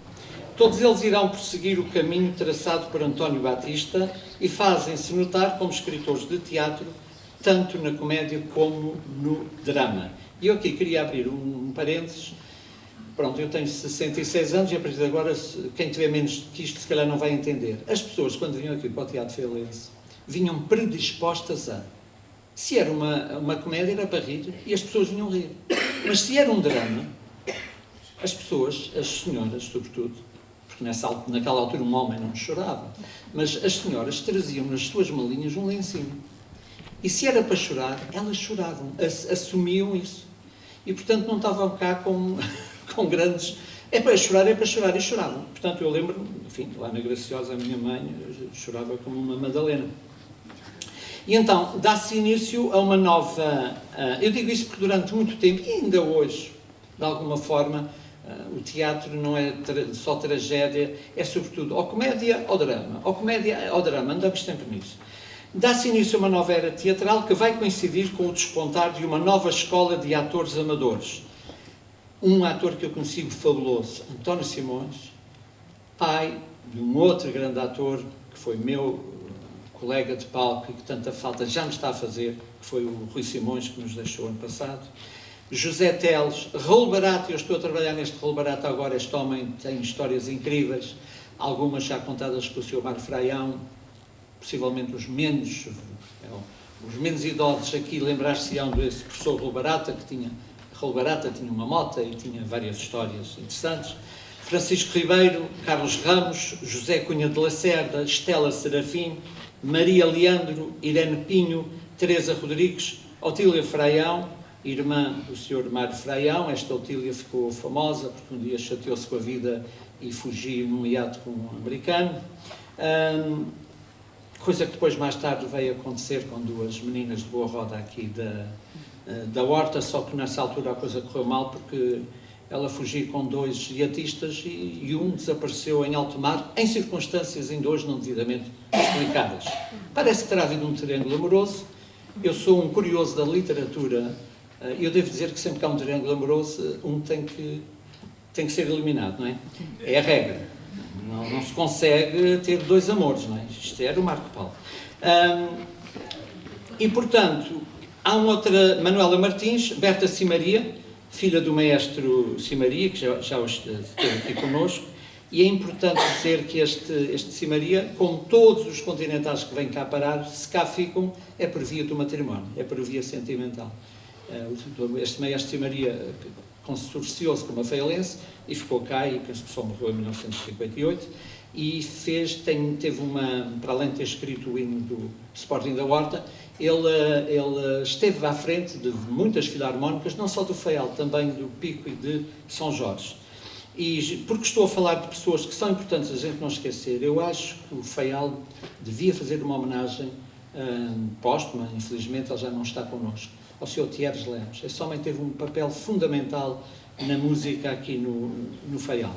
Todos eles irão prosseguir o caminho traçado por António Batista e fazem-se notar como escritores de teatro, tanto na comédia como no drama. E eu aqui queria abrir um parênteses. Pronto, eu tenho 66 anos e a partir de agora, quem tiver menos que isto, se calhar não vai entender. As pessoas, quando vinham aqui para o Teatro Feialense, vinham predispostas a... Se era uma comédia, era para rir, e as pessoas vinham rir. Mas se era um drama, as pessoas, as senhoras, sobretudo, porque naquela altura um homem não chorava, mas as senhoras traziam nas suas malinhas um lencinho. E se era para chorar, elas choravam, assumiam isso. E, portanto, não estavam cá com grandes... É para chorar, e choravam. Portanto, eu lembro-me, enfim, lá na Graciosa, a minha mãe chorava como uma Madalena. E então, dá-se início a uma nova... eu digo isso porque durante muito tempo, e ainda hoje, de alguma forma, o teatro não é só tragédia, é sobretudo ou comédia ou drama. Ou comédia ou drama, andamos sempre nisso. Dá-se início a uma nova era teatral que vai coincidir com o despontar de uma nova escola de atores amadores. Um ator que eu consigo fabuloso, António Simões, pai de um outro grande ator que foi meu colega de palco e que tanta falta já me está a fazer, que foi o Rui Simões, que nos deixou ano passado. José Teles, Raul Barata, eu estou a trabalhar neste Raul Barata agora, este homem tem histórias incríveis, algumas já contadas pelo Sr. Mário Fraião, possivelmente os menos idosos aqui lembrar-se-ão desse professor Raul Barata, Raul Barata tinha uma mota e tinha várias histórias interessantes. Francisco Ribeiro, Carlos Ramos, José Cunha de Lacerda, Estela Serafim, Maria Leandro, Irene Pinho, Teresa Rodrigues, Otília Fraião, irmã do Sr. Mário Fraião. Esta Otília ficou famosa porque um dia chateou-se com a vida e fugiu num iate com um americano. Coisa que depois, mais tarde, veio acontecer com duas meninas de boa roda aqui da Horta, só que nessa altura a coisa correu mal porque ela fugiu com dois iatistas e um desapareceu em alto mar, em circunstâncias ainda hoje não devidamente explicadas. Parece que terá havido um triângulo amoroso. Eu sou um curioso da literatura e eu devo dizer que sempre que há um triângulo amoroso, um tem que ser eliminado, não é? É a regra. Não se consegue ter dois amores, não é? Isto era o Marco Paulo. E, portanto, há uma outra, Manuela Martins, Berta Simaria, filha do maestro Simaria, que já esteve aqui connosco, e é importante dizer que este Simaria, como todos os continentais que vêm cá parar, se cá ficam, é por via do matrimónio, é por via sentimental. Este maestro Simaria consorciou-se com uma feialense e ficou cá, e penso que só morreu em 1958, e teve para além de ter escrito o hino do Sporting da Horta, ele esteve à frente de muitas filarmónicas, não só do Faial, também do Pico e de São Jorge. E porque estou a falar de pessoas que são importantes a gente não esquecer, eu acho que o Faial devia fazer uma homenagem póstuma, infelizmente ele já não está connosco, ao Sr. Thierry Lemos. Esse homem teve um papel fundamental na música aqui no Faial.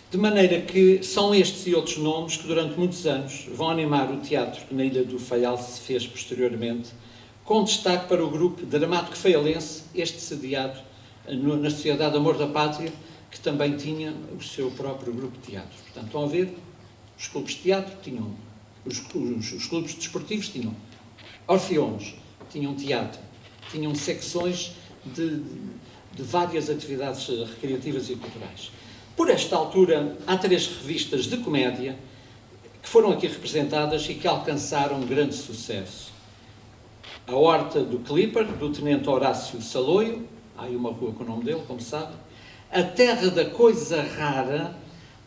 De maneira que são estes e outros nomes que durante muitos anos vão animar o teatro que na Ilha do Faial se fez posteriormente, com destaque para o grupo dramático faialense, este sediado na Sociedade Amor da Pátria, que também tinha o seu próprio grupo de teatro. Portanto, estão a ver, os clubes de teatro tinham, os clubes desportivos tinham orfeões, tinham teatro, tinham secções de várias atividades recreativas e culturais. Por esta altura, há 3 revistas de comédia que foram aqui representadas e que alcançaram grande sucesso. A Horta do Clipper, do tenente Horácio Saloio, há aí uma rua com o nome dele, como sabem. A Terra da Coisa Rara,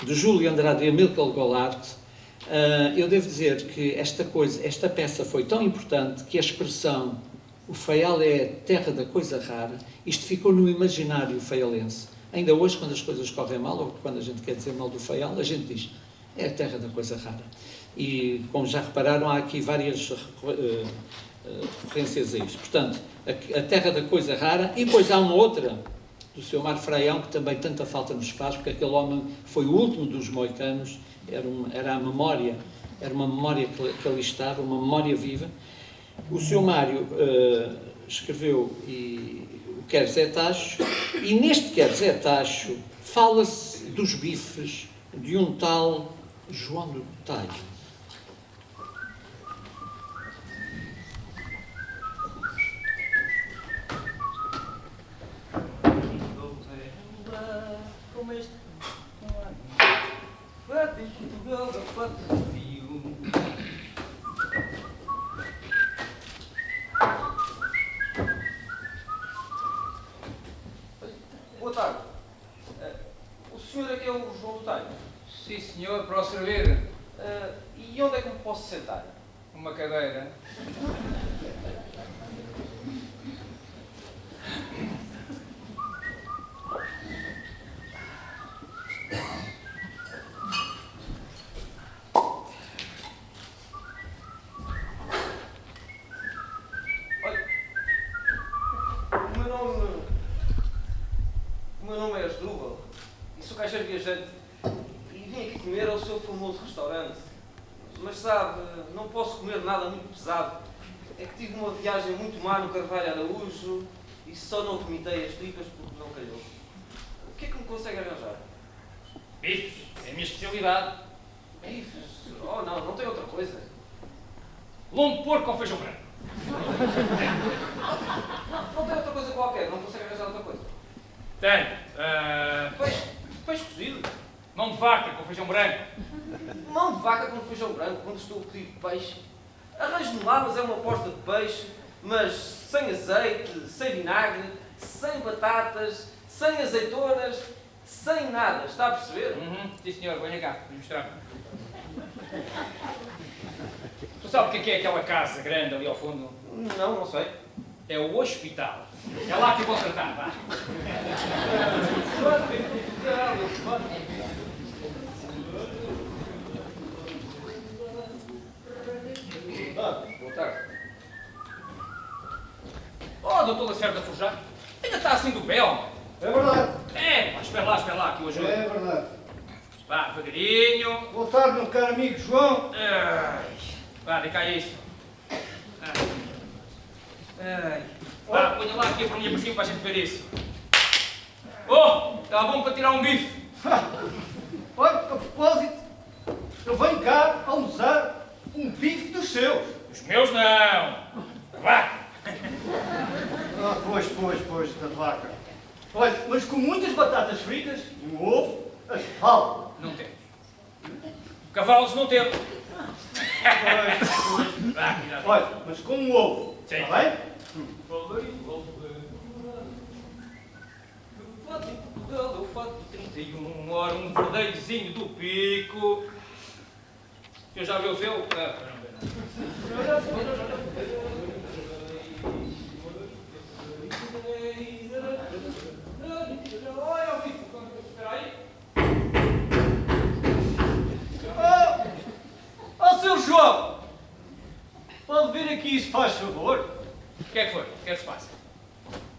de Júlio Andrade e Amílcar Golart. Eu devo dizer que esta peça foi tão importante que a expressão o Faial é a terra da coisa rara, isto ficou no imaginário faialense. Ainda hoje, quando as coisas correm mal, ou quando a gente quer dizer mal do Faial, a gente diz, é a terra da coisa rara. E, como já repararam, há aqui várias referências a isso. Portanto, a terra da coisa rara, e depois há uma outra, do Sr. Mário Fraião, que também tanta falta nos faz, porque aquele homem foi o último dos moicanos, era a memória, era uma memória que ali estava, uma memória viva. O Sr. Mário escreveu o Quer Zé Tacho, e neste Quer Zé Tacho fala-se dos bifes de um tal João do Talho. Boa tarde. O senhor é que é o João do Talho? Sim, senhor, para o servir. E onde é que me posso sentar? Uma cadeira. Olha, o meu nome é Asdrúbal e sou caixeiro viajante e vim aqui comer ao seu famoso restaurante. Mas sabe, não posso comer nada muito pesado. É que tive uma viagem muito má no Carvalho Araújo e só não vomitei as tripas porque não calhou. O que é que me consegue arranjar? Bifes, é a minha especialidade. Bifes? Oh não tem outra coisa. Lombo de porco com feijão branco. Não tem outra coisa qualquer, não consegue arranjar outra coisa. Tenho. Peixe cozido. Mão de vaca com feijão branco. Mão de vaca com feijão branco, quando estou a pedir peixe. Arranjo-me lá, mas é uma posta de peixe, mas sem azeite, sem vinagre, sem batatas, sem azeitonas, sem nada. Está a perceber? Sim, senhor, venha cá, vou mostrar. Tu sabe o que é aquela casa grande ali ao fundo? Não sei. É o hospital. É lá que eu vou tratar, vá. Boa tarde. Oh, doutor Lacerda Forjado, ainda está assim do bel. É verdade, É, pá, espera lá, que eu ajudo. é verdade. Vá, devagarinho. Boa tarde, meu caro amigo João. Ai, vá, dê cá isso. Ai. Vá, ponha lá aqui a perninha para cima para a gente ver isso. Oh, está bom para tirar um bife. Olha, a propósito, eu venho cá almoçar um bife dos seus. Os meus não. Vá. Ah, pois, da vaca. Olha, mas com muitas batatas fritas e um ovo, fala. Não temos. Cavalos não temos. Pois. Vá, cuidado. Olha, mas com um ovo, Sim. está bem? Eu fato 31, ora um verdeirozinho do pico. Eu já vi o seu? Olha o bico, espera aí. Oh, seu João, pode vir aqui se faz favor. O que é que foi? O que é que se passa?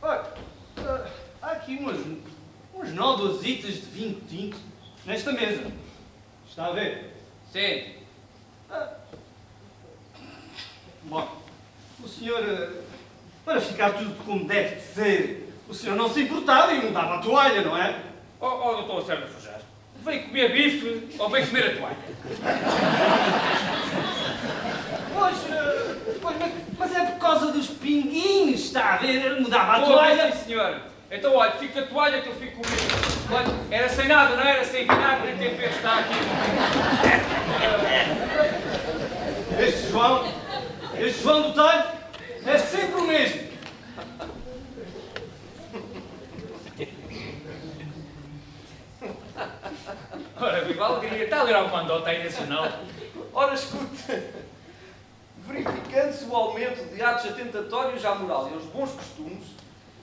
Olha, há aqui umas nódoasitas de vinho tinto nesta mesa. Está a ver? Sim. Bom, o senhor, para ficar tudo como deve de ser, o senhor não se importava e mudava a toalha, não é? Oh, doutor Lacerda Forjado, veio comer bife ou veio comer a toalha? Pois, mas é por causa dos pinguinhos, está a ver? Mudava a toalha. Sim, senhor. Então, olha, fica a toalha que eu fico com o bife. Olha, era sem nada, não era? Sem vinagre, nem tempero, está aqui. Este João do Talho é sempre o mesmo. Ora, viva a alegria. Está a ler alguma andota aí nacional? Ora, escute, verificando-se o aumento de atos atentatórios à moral e aos bons costumes,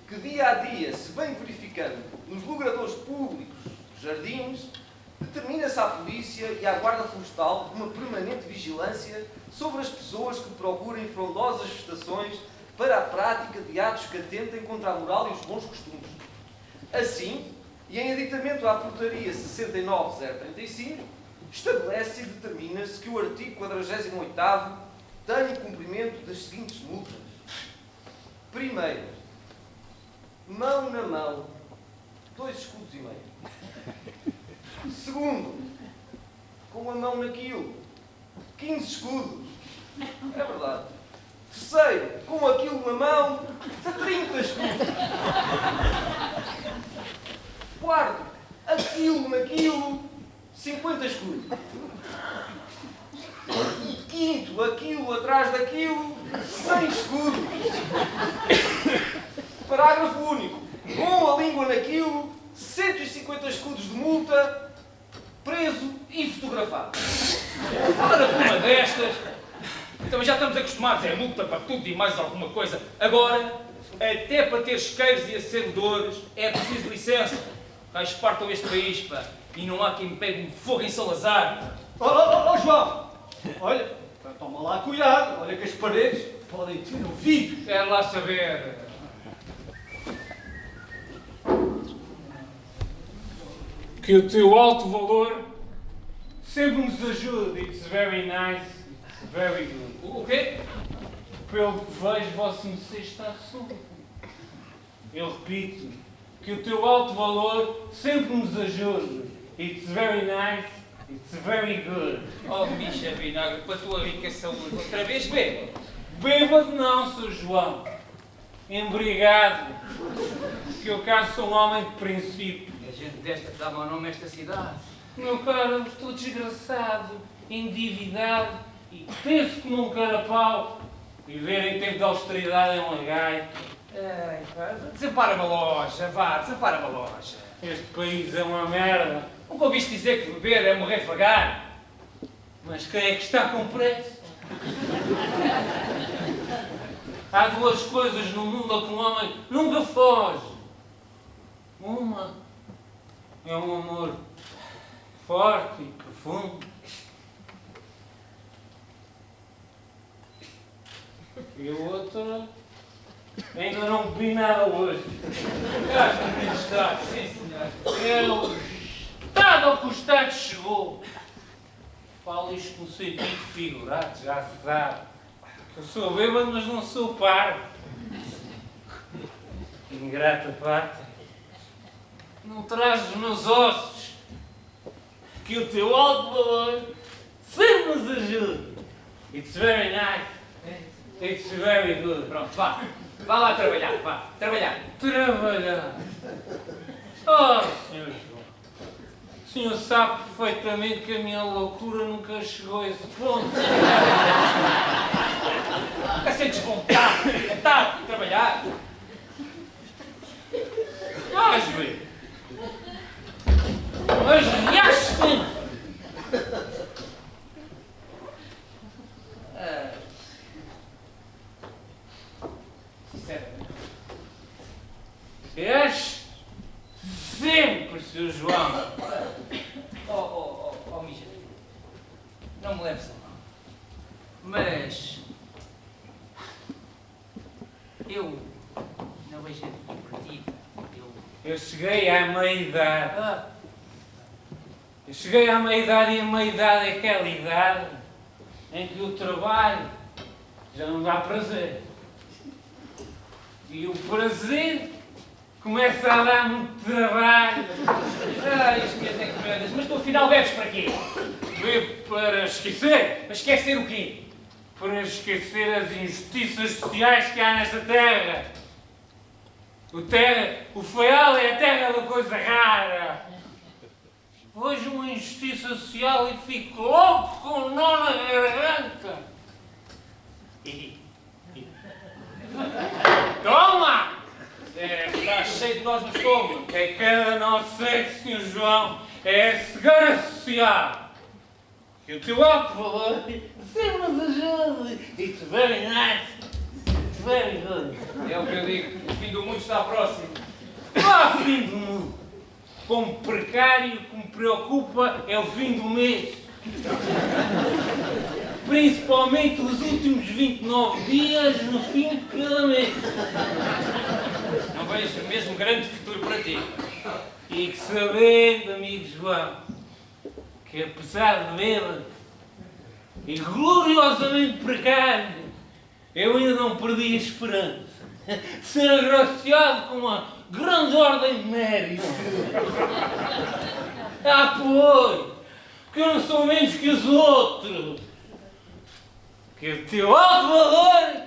que dia a dia se vem verificando nos logradouros públicos, jardins, determina-se à polícia e à guarda florestal uma permanente vigilância sobre as pessoas que procurem frondosas estações para a prática de atos que atentem contra a moral e os bons costumes. Assim, e em aditamento à portaria 69035, estabelece e determina-se que o artigo 48º tem o cumprimento das seguintes multas. Primeiro, mão na mão, 2 escudos e meio. Segundo, com a mão naquilo, 15 escudos. É verdade. Terceiro, com aquilo na mão, 30 escudos. Quarto, aquilo naquilo, 50 escudos. E quinto, aquilo atrás daquilo, 100 escudos. Parágrafo único. Com a língua naquilo, 150 escudos de multa, preso e fotografado. Ora, com uma destas. Também já estamos acostumados, é multa para tudo e mais alguma coisa. Agora, até para ter isqueiros e acendedores, é preciso licença. Gajos partam este país, pá, e não há quem me pegue um fogo em Salazar. Oh, João, olha, toma lá cuidado, olha que as paredes podem ter ouvido. Quero lá saber. Que o teu alto valor sempre nos ajude. It's very nice, it's very good. O quê? Pelo que vejo, Vossa Mercê está súbito. Eu repito, que o teu alto valor sempre nos ajude. It's very nice, it's very good. Oh, bicha vinagre, para a tua rica saúde. Outra vez, bebe. Bêbado não, Sr. João. Embriagado. Que eu cá sou um homem de princípio. A gente desta dá mau nome a esta cidade. Meu caro, eu estou desgraçado, endividado e penso como um carapau. Viver em tempo de austeridade é uma gaita. Ai, pá, desempara-me a loja, vá, desempara-me a loja. Este país é uma merda. Nunca ouviste dizer que beber é morrer fagar? Mas quem é que está com pressa? Há duas coisas no mundo a que um homem nunca foge. Uma é um amor forte e profundo. E a outra, ainda não bebi nada hoje. Caso Estado, sim senhor. É o Estado ao que o Estado chegou. Falo isto no sentido figurado, já se sabe. Eu sou bêbado, mas não sou parvo. Ingrata pátria. Não traz os meus ossos que o teu alto valor sempre nos ajude. It's very nice. It's very good. Pronto, vá. Vá lá trabalhar, vá. Trabalhar. Trabalhar. Oh, Sr. João. O senhor sabe perfeitamente que a minha loucura nunca chegou a esse ponto. Fica sem desvontade. É tarde de trabalhar. Vais ver. Mas reaste. Sinceramente. És sempre, Sr. João. Mija. Não me leves a mal. Mas... eu não vejo a vida por ti. Eu cheguei à meia-idade. Eu cheguei à meia-idade e a meia-idade é aquela idade em que o trabalho já não dá prazer. E o prazer começa a dar muito trabalho. Isto mesmo é que medas. Mas tu afinal bebes para quê? Bebo para esquecer. Para esquecer o quê? Para esquecer as injustiças sociais que há nesta terra. O Faial é a terra da coisa rara. Vejo uma injustiça social e fico louco com um nó na garganta. Toma! Está cheio de nós no estômago. É cada nosso sexo, Sr. João, é a cegueira social. Que o teu alto valor sempre nos ajude. It's very nice. It's very good. É o que eu digo. O fim do mundo está próximo. Lá, fim do mundo. Como precário, o que me preocupa é o fim do mês. Principalmente os últimos 29 dias no fim de cada mês. Não vejo mesmo grande futuro para ti. E que sabendo, amigo João, que apesar de bêbado e gloriosamente precário, eu ainda não perdi a esperança de ser agraciado com uma grande ordem de mérito. Ah, pois, que eu não sou menos que os outros. Que o teu alto valor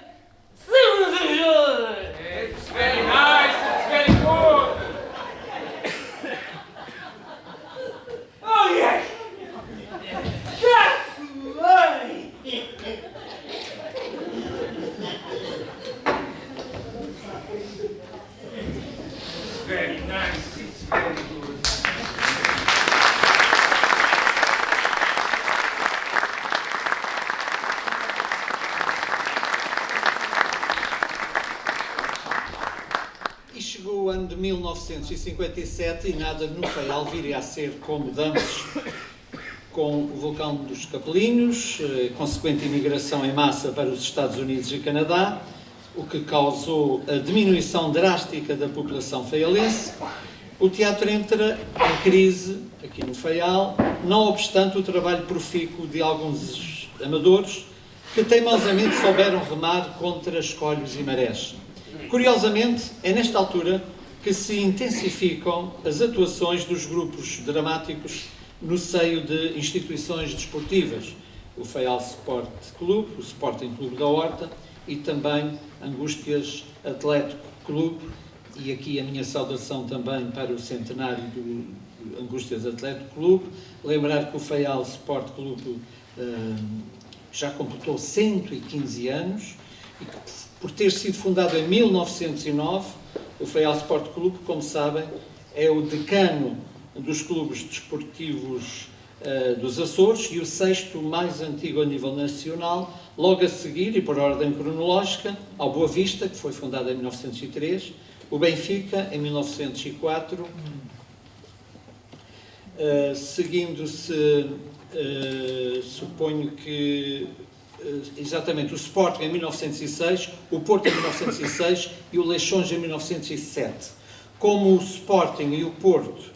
sempre nos ajuda. It's very nice, it's very good. Oh, yes! That's right! Very nice, it's very good. E chegou o ano de 1957 e nada no Faial viria a ser como dantes, com o vulcão dos Capelinhos, consequente imigração em massa para os Estados Unidos e Canadá, o que causou a diminuição drástica da população faialense. O teatro entra em crise aqui no Faial, não obstante o trabalho profícuo de alguns amadores que teimosamente souberam remar contra escolhos e marés. Curiosamente, é nesta altura que se intensificam as atuações dos grupos dramáticos no seio de instituições desportivas, o Faial Sport Clube, o Sporting Clube da Horta e também Angústias Atlético Clube, e aqui a minha saudação também para o centenário do Angústias Atlético Clube. Lembrar que o Faial Sport Clube já completou 115 anos e que, por ter sido fundado em 1909, o Faial Sport Clube, como sabem, é o decano dos clubes desportivos dos Açores e o sexto mais antigo a nível nacional, Logo a seguir, e por ordem cronológica, ao Boa Vista, que foi fundado em 1903, o Benfica, em 1904, seguindo-se, suponho que, exatamente, o Sporting em 1906, o Porto em 1906 e o Leixões em 1907. Como o Sporting e o Porto,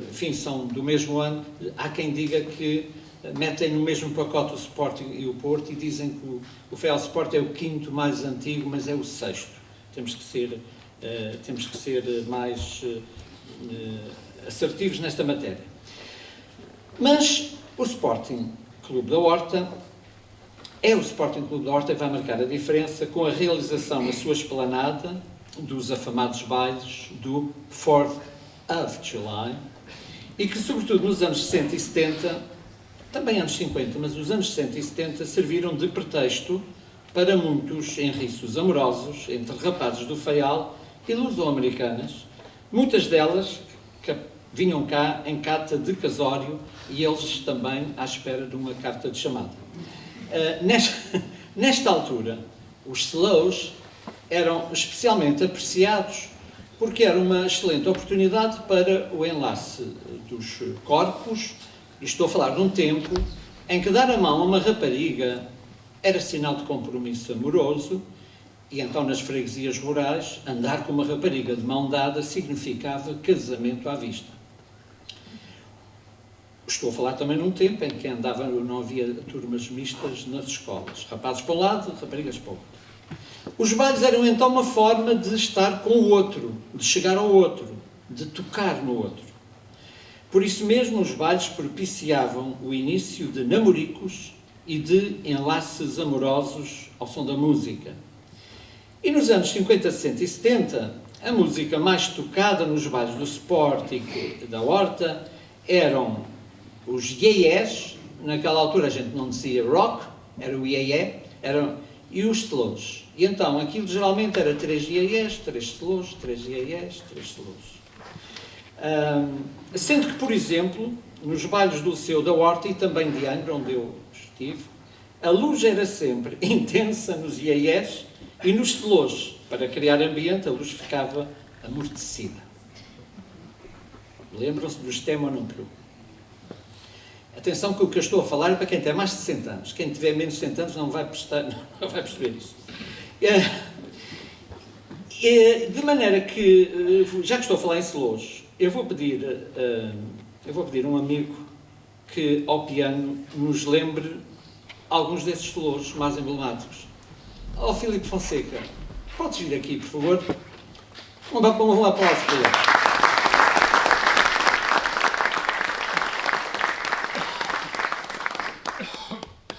enfim, são do mesmo ano, há quem diga que metem no mesmo pacote o Sporting e o Porto e dizem que o Real Sport é o quinto mais antigo, mas é o sexto. Temos que ser mais assertivos nesta matéria. Mas o Sporting Clube da Horta é o Sporting Clube da Horta que vai marcar a diferença com a realização na sua esplanada dos afamados bailes do 4th of July e que, sobretudo nos anos 60 e 70, também anos 50, mas os anos 60 e 70 serviram de pretexto para muitos enriços amorosos entre rapazes do Faial e luso-americanas, muitas delas que vinham cá em carta de casório e eles também à espera de uma carta de chamada. Nesta altura, os slows eram especialmente apreciados porque era uma excelente oportunidade para o enlace dos corpos, e estou a falar de um tempo em que dar a mão a uma rapariga era sinal de compromisso amoroso, e então nas freguesias rurais, andar com uma rapariga de mão dada significava casamento à vista. Estou a falar também num tempo em que não havia turmas mistas nas escolas. Rapazes para um lado, raparigas para o outro. Os bailes eram então uma forma de estar com o outro, de chegar ao outro, de tocar no outro. Por isso mesmo, os bailes propiciavam o início de namoricos e de enlaces amorosos ao som da música. E nos anos 50, 60 e 70, a música mais tocada nos bailes do Sporting da Horta eram os iaiés, naquela altura a gente não dizia rock, era o iaié, e os slows. E então aquilo geralmente era 3 iaiés, 3 slows, 3 iaiés, 3 slows. Sendo que, por exemplo, nos bailes do Liceu da Horta e também de Angra, onde eu estive, a luz era sempre intensa nos iaiés e nos slows. Para criar ambiente, a luz ficava amortecida. Lembram-se do Stem ou não Pru? Atenção que o que eu estou a falar é para quem tem mais de 60 anos. Quem tiver menos de 60 anos não vai perceber isso. De maneira que, já que estou a falar em slows, eu vou pedir a um amigo que, ao piano, nos lembre alguns desses slows mais emblemáticos. Filipe Fonseca, podes vir aqui, por favor? Um aplauso para ele.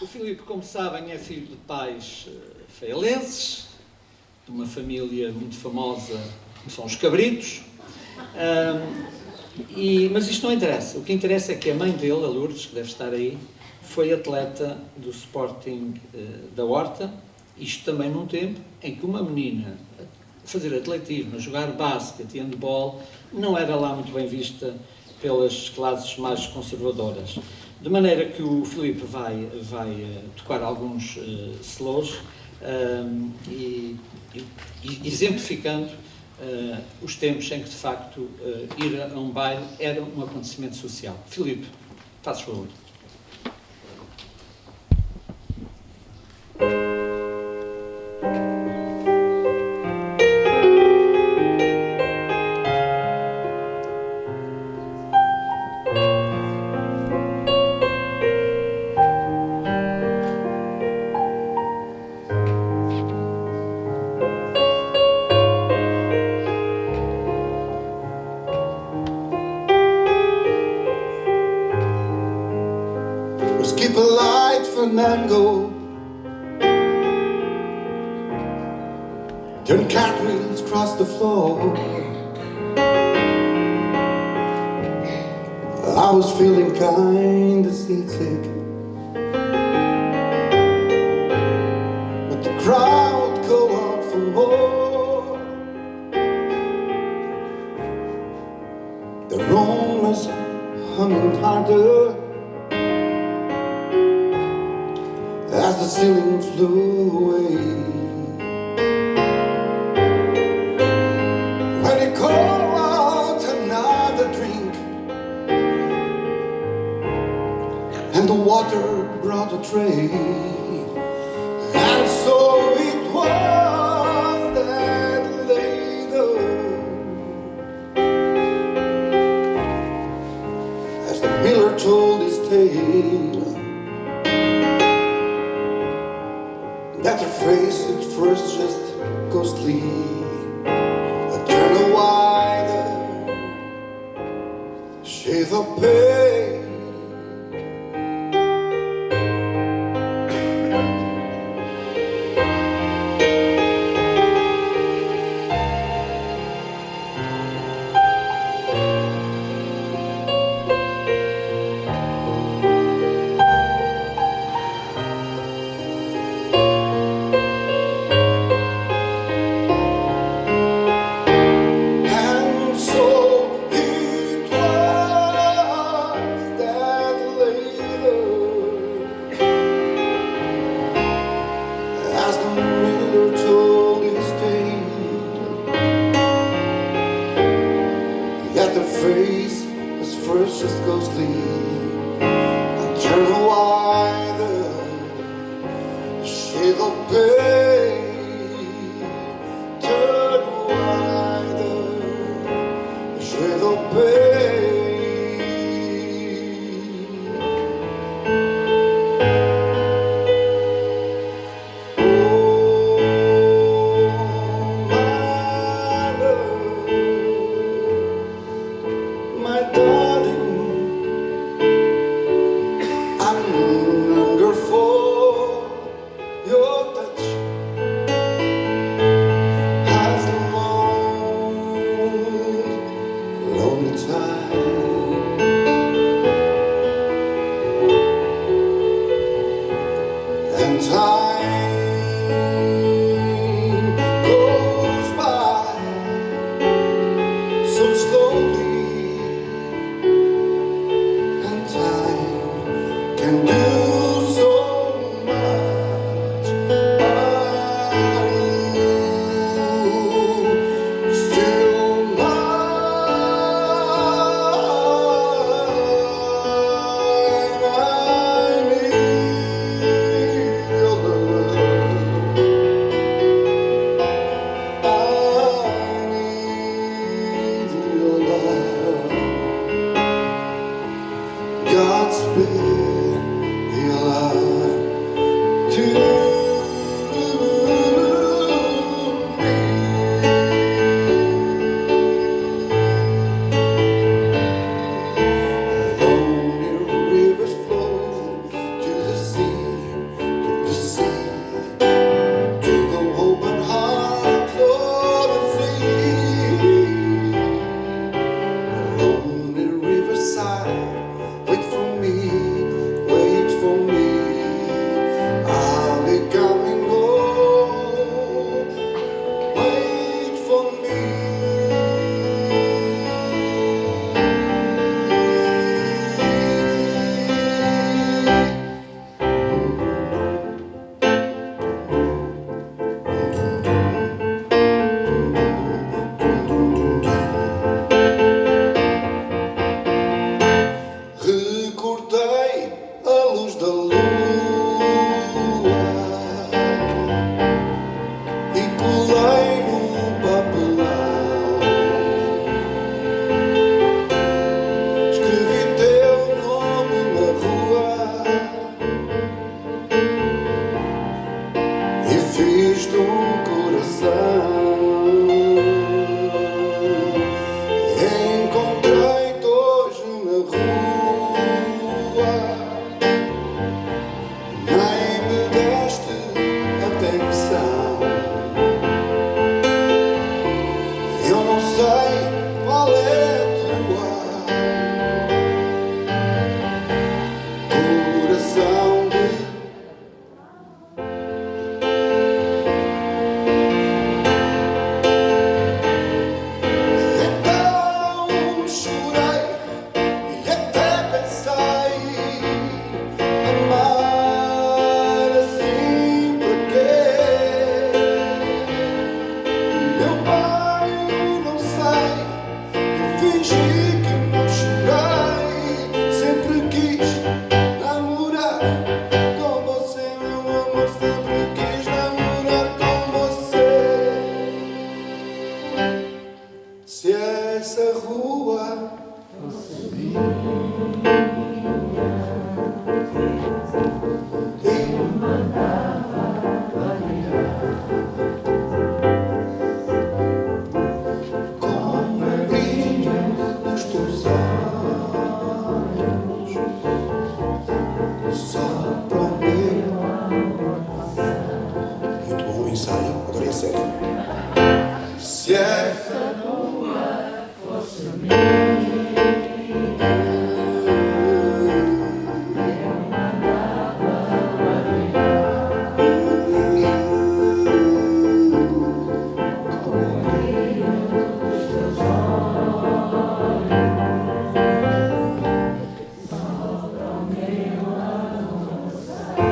O Filipe, como sabem, é filho de pais faialenses, de uma família muito famosa, que são os Cabritos. Mas isto não interessa. O que interessa é que a mãe dele, a Lourdes, que deve estar aí, foi atleta do Sporting da Horta, isto também num tempo em que uma menina a fazer atletismo, a jogar basquete e handball, não era lá muito bem vista pelas classes mais conservadoras. De maneira que o Filipe vai tocar alguns slows exemplificando os tempos em que, de facto, ir a um baile era um acontecimento social. Filipe, fazes favor. Skip a light Fernando, turn cartwheels across the floor. I was feeling kinda seasick, but the crowd go out for more. The room was humming harder as the ceiling flew away. When he called out another drink, and the water brought a tray, and so it was that later, as the miller told his tale, that her face at first just ghostly, turned a wider shade of pale. And so it was that later, as the miller told his tale, that the face was first just ghostly, and turned a wider shade of pale. Turn wider shade of pale. Oh, my love, my darling, Se essa lua fosse minha, eu mandava ela brilhar. Com o brilho dos teus olhos, só para o meu avançar.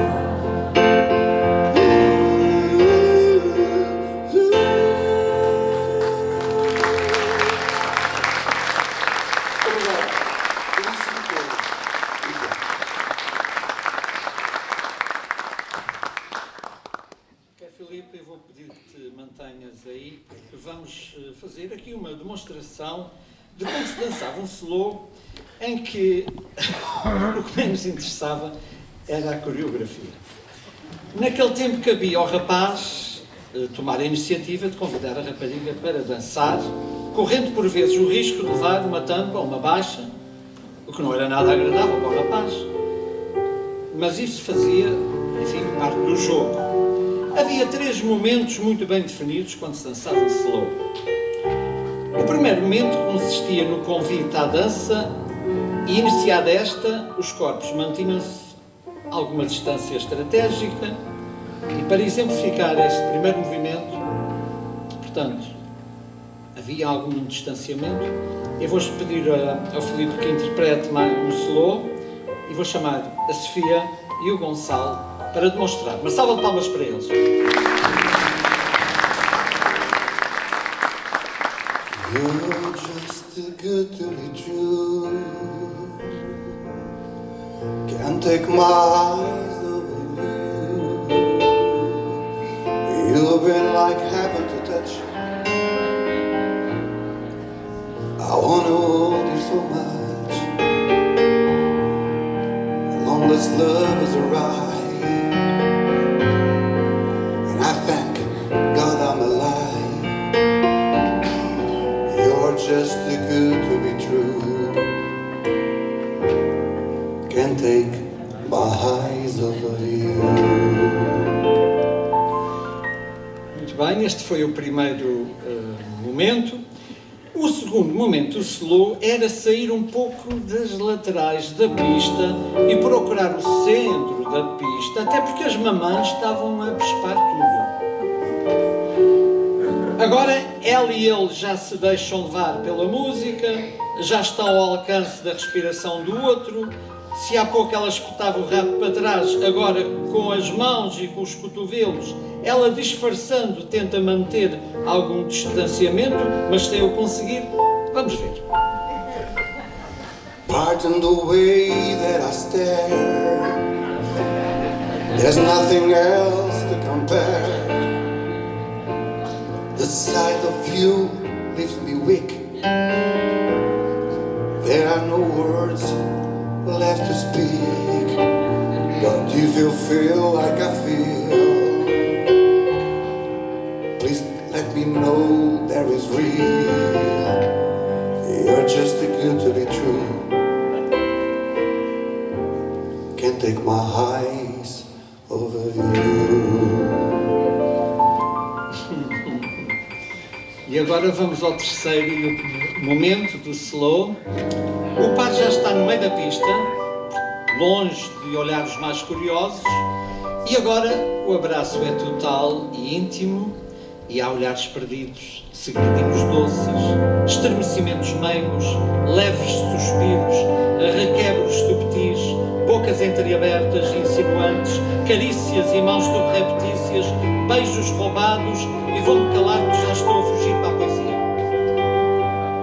Filipe, eu vou pedir que te mantenhas aí, porque vamos fazer aqui uma demonstração de como se dançava um slow em que o que menos interessava era a coreografia. Naquele tempo cabia ao rapaz tomar a iniciativa de convidar a rapariga para dançar, correndo por vezes o risco de levar uma tampa ou uma baixa, o que não era nada agradável para o rapaz. Mas isso fazia, enfim, parte do jogo. Havia 3 momentos muito bem definidos quando se dançava o slow. O primeiro momento consistia no convite à dança e, iniciada esta, os corpos mantinham-se a alguma distância estratégica e, para exemplificar este primeiro movimento, portanto, havia algum distanciamento. Eu vou pedir ao Filipe que interprete mais um slow e vou chamar a Sofia e o Gonçalo para demonstrar. Uma salva de palmas para eles. You're just too good to be true. Can't take my eyes over you. You've been like heaven to touch. I wanna hold you so much. As long as love is right. I thank God I'm alive. You're just too good to be true. Can't take my eyes over you. Muito bem, este foi o primeiro momento. O segundo momento do slow era sair um pouco das laterais da pista e procurar o centro da pista, até porque as mamães estavam a bespar tudo. Agora ela e ele já se deixam levar pela música, já estão ao alcance da respiração do outro. Se há pouco ela espetava o rabo para trás, agora com as mãos e com os cotovelos, ela disfarçando tenta manter algum distanciamento, mas sem o conseguir, vamos ver. Pardon the way that I stare. There's nothing else to compare. The sight of you leaves me weak. There are no words left to speak. Don't you feel like I feel? Please let me know there is real. You're just too good to be true. Can't take my eyes over you. E agora vamos ao terceiro momento do slow. O par já está no meio da pista, longe de olhar os mais curiosos, e agora o abraço é total e íntimo, e há olhares perdidos, segredinhos doces, estremecimentos meigos, leves suspiros, requebros subtis, bocas entreabertas e insinuantes, carícias e mãos subreptícias, beijos roubados, e vou-me calar que já estou a fugir para a poesia.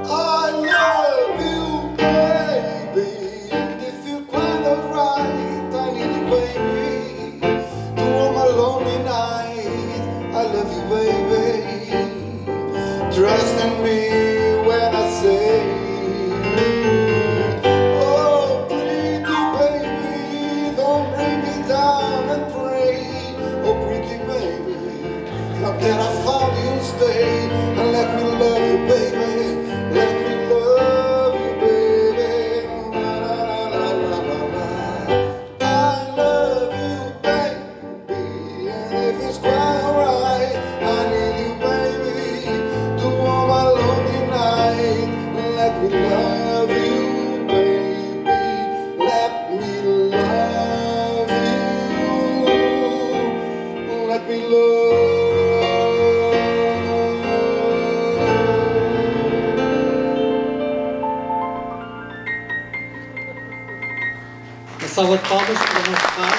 I love you, baby, and if you find it right, I need you, baby. To all my lonely night, I love you, baby. Trust in me when I say, oh, pretty baby, don't bring me down and pray. Oh, pretty baby, now that I found you, stay and let me love you, baby. Let me love you, baby. La, la, la, la, la, la. I love you, baby, and if it's quite alright, I need you, baby. To me love you, baby. Let me love you. Let me love. Uma salva de palmas para o nosso pai.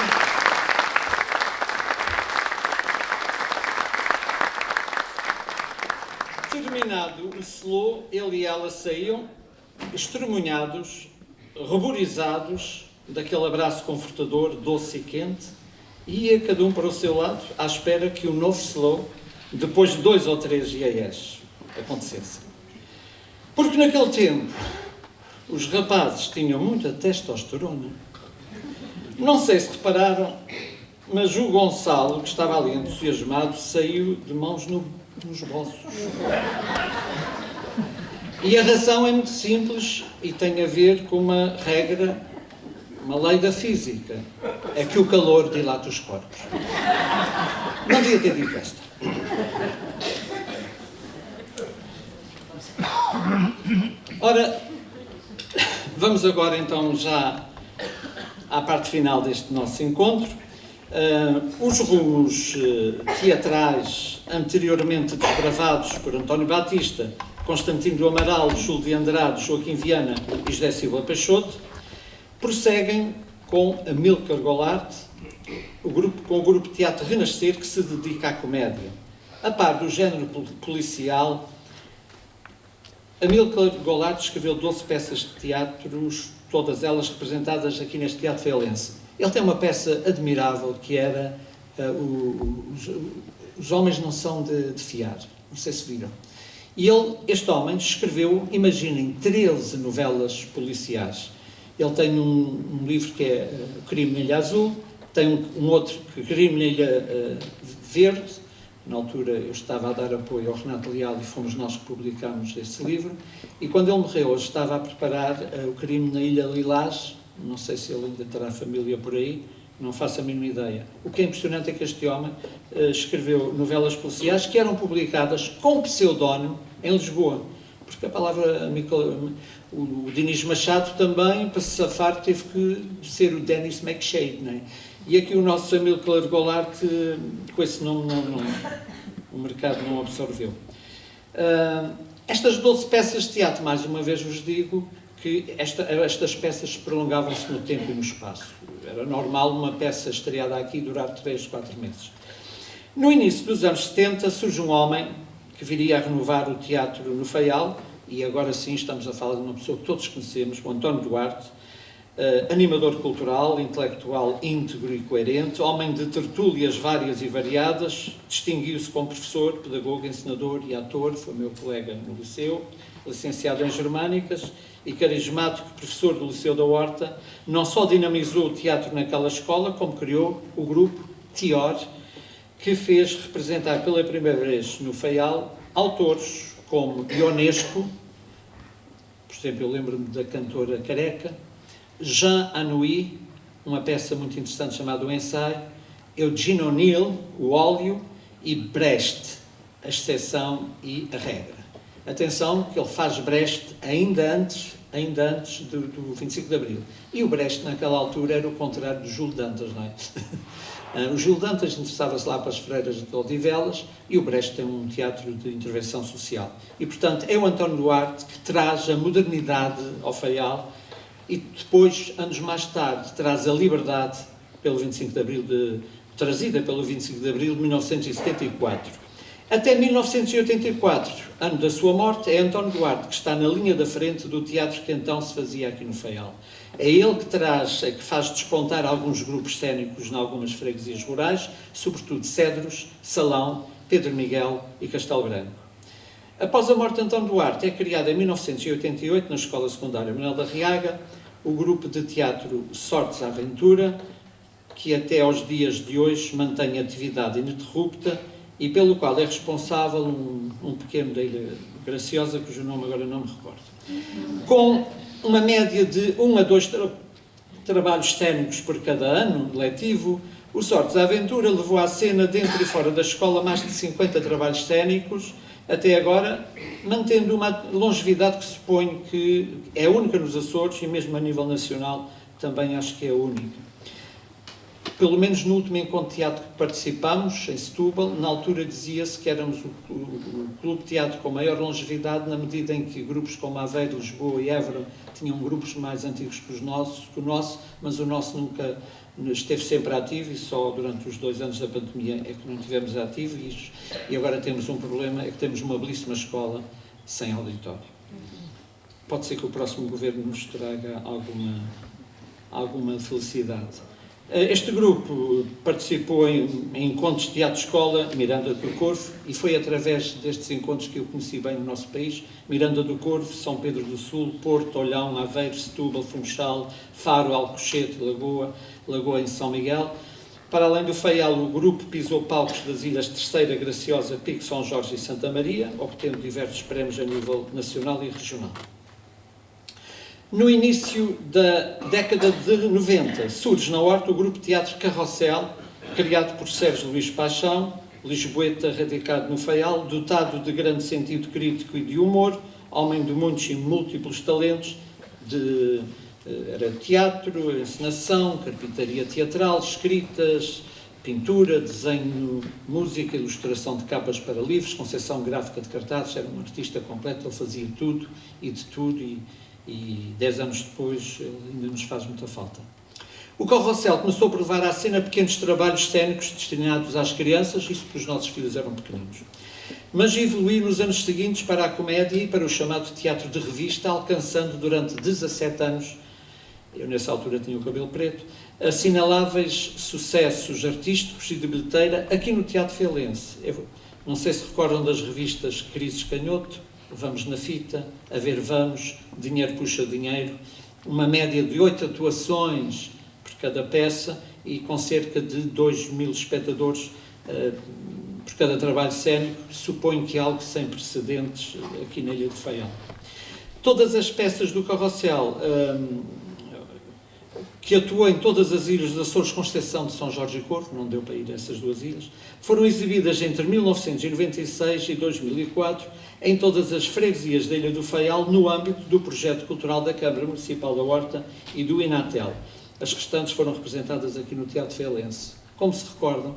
Terminado o slow, ele e ela saíam, estremunhados, ruborizados daquele abraço confortador, doce e quente, e ia cada um para o seu lado, à espera que o novo slow, depois de 2 ou 3 IAS, acontecesse. Porque naquele tempo, os rapazes tinham muita testosterona. Não sei se repararam, mas o Gonçalo, que estava ali entusiasmado, saiu de mãos nos bolsos. E a razão é muito simples e tem a ver com uma regra, uma lei da física. É que o calor dilata os corpos. Não devia ter dito esta. Ora, vamos agora então já à parte final deste nosso encontro. Os rumos teatrais anteriormente desbravados por António Batista, Constantino do Amaral, Júlio de Andrade, Joaquim Viana e José Silva Peixoto prosseguem com Amílcar Golart, com o grupo Teatro Renascer, que se dedica à comédia. A par do género policial, Amílcar Golart escreveu 12 peças de teatro, todas elas representadas aqui neste Teatro Feilense. Ele tem uma peça admirável que era Os Homens Não São de Fiar. Não sei se viram. E este homem escreveu, imaginem, 13 novelas policiais. Ele tem um livro que é O Crime na Ilha Azul, tem um outro que é Crime na Ilha Verde. Na altura eu estava a dar apoio ao Renato Leal e fomos nós que publicámos esse livro. E quando ele morreu, eu estava a preparar O Crime na Ilha Lilás. Não sei se ele ainda terá família por aí, não faço a mínima ideia. O que é impressionante é que este homem escreveu novelas policiais que eram publicadas com pseudónimo em Lisboa. Porque a palavra... O Dinis Machado também, para se safar, teve que ser o Dennis McShade, não é? E aqui o nosso Amílcar Golart, com esse nome, o mercado não absorveu. Estas 12 peças de teatro, mais uma vez vos digo, que estas peças prolongavam-se no tempo e no espaço. Era normal uma peça estreada aqui durar 3, 4 meses. No início dos anos 70 surge um homem que viria a renovar o teatro no Faial, e agora sim estamos a falar de uma pessoa que todos conhecemos, o António Duarte, animador cultural, intelectual íntegro e coerente, homem de tertúlias várias e variadas, distinguiu-se como professor, pedagogo, encenador e ator, foi meu colega no liceu, licenciado em Germânicas e carismático professor do Liceu da Horta, não só dinamizou o teatro naquela escola, como criou o grupo Tior, que fez representar pela primeira vez no Faial autores como Ionesco, por exemplo, eu lembro-me da cantora Careca, Jean Anouilh, uma peça muito interessante chamada O Ensaio, Eugene O'Neill, O Óleo, e Brecht, A Exceção e a Regra. Atenção, que ele faz Brecht ainda antes do 25 de Abril. E o Brecht, naquela altura, era o contrário do Júlio Dantas, não é? O Júlio Dantas interessava-se lá para as freiras de Odivelas e o Brecht tem um teatro de intervenção social. E, portanto, é o António Duarte que traz a modernidade ao Faial e depois, anos mais tarde, traz a liberdade pelo 25 de Abril trazida pelo 25 de Abril de 1974. Até 1984, ano da sua morte, é António Duarte que está na linha da frente do teatro que então se fazia aqui no Faial. É ele que faz despontar alguns grupos cênicos em algumas freguesias rurais, sobretudo Cedros, Salão, Pedro Miguel e Castelo Branco. Após a morte de António Duarte, é criado em 1988, na Escola Secundária Manuel da Riaga, o grupo de teatro Sortes à Aventura, que até aos dias de hoje mantém atividade ininterrupta e pelo qual é responsável um pequeno da Ilha Graciosa, cujo nome agora não me recordo. Com uma média de 1 a 2 trabalhos cênicos por cada ano letivo, o Sortes à Aventura levou à cena, dentro e fora da escola, mais de 50 trabalhos cênicos, até agora mantendo uma longevidade que suponho que é única nos Açores e mesmo a nível nacional também acho que é única. Pelo menos no último encontro de teatro que participámos, em Setúbal, na altura dizia-se que éramos o clube de teatro com maior longevidade, na medida em que grupos como Aveiro, Lisboa e Évora tinham grupos mais antigos que o nosso, mas o nosso nunca esteve sempre ativo e só durante os 2 anos da pandemia é que não tivemos ativo e agora temos um problema, é que temos uma belíssima escola sem auditório. Pode ser que o próximo governo nos traga alguma felicidade. Este grupo participou em encontros de teatro-escola Miranda do Corvo e foi através destes encontros que eu conheci bem o nosso país. Miranda do Corvo, São Pedro do Sul, Porto, Olhão, Aveiro, Setúbal, Funchal, Faro, Alcochete, Lagoa em São Miguel. Para além do Faial, o grupo pisou palcos das ilhas Terceira, Graciosa, Pico, São Jorge e Santa Maria, obtendo diversos prémios a nível nacional e regional. No início da década de 90, surge na Horta o grupo de teatro Carrossel, criado por Sérgio Luís Paixão, lisboeta radicado no Faial, dotado de grande sentido crítico e de humor, homem de muitos e múltiplos talentos, era teatro, encenação, carpintaria teatral, escritas, pintura, desenho, música, ilustração de capas para livros, concepção gráfica de cartazes, era um artista completo, ele fazia tudo e de tudo e 10 anos depois ele ainda nos faz muita falta. O Carrossel começou por levar à cena pequenos trabalhos cénicos destinados às crianças, isso porque os nossos filhos eram pequeninos. Mas evoluiu nos anos seguintes para a comédia e para o chamado teatro de revista, alcançando durante 17 anos, eu nessa altura tinha o cabelo preto, assinaláveis sucessos artísticos e de bilheteira aqui no Teatro Feialense. Não sei se recordam das revistas Crises Canhoto, Vamos na Fita, A Ver Vamos, Dinheiro Puxa Dinheiro, uma média de 8 atuações por cada peça e com cerca de 2.000 espectadores por cada trabalho cénico, suponho que é algo sem precedentes aqui na Ilha de Faial. Todas as peças do Carrossel, que atuou em todas as ilhas dos Açores, com exceção de São Jorge e Corvo, não deu para ir a essas 2 ilhas, foram exibidas entre 1996 e 2004 em todas as freguesias da Ilha do Faial, no âmbito do projeto cultural da Câmara Municipal da Horta e do Inatel. As restantes foram representadas aqui no Teatro Feialense. Como se recordam,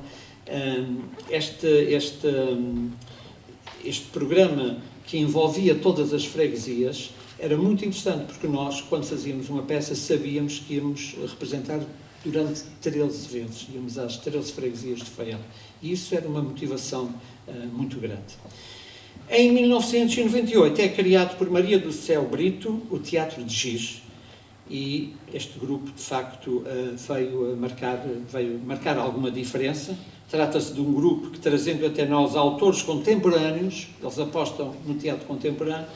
este programa que envolvia todas as freguesias era muito interessante, porque nós, quando fazíamos uma peça, sabíamos que íamos representar durante 13 vezes, íamos às 13 freguesias de Faial. E isso era uma motivação muito grande. Em 1998 é criado por Maria do Céu Brito o Teatro de Giz, e este grupo, de facto, veio marcar alguma diferença. Trata-se de um grupo que, trazendo até nós autores contemporâneos, eles apostam no teatro contemporâneo,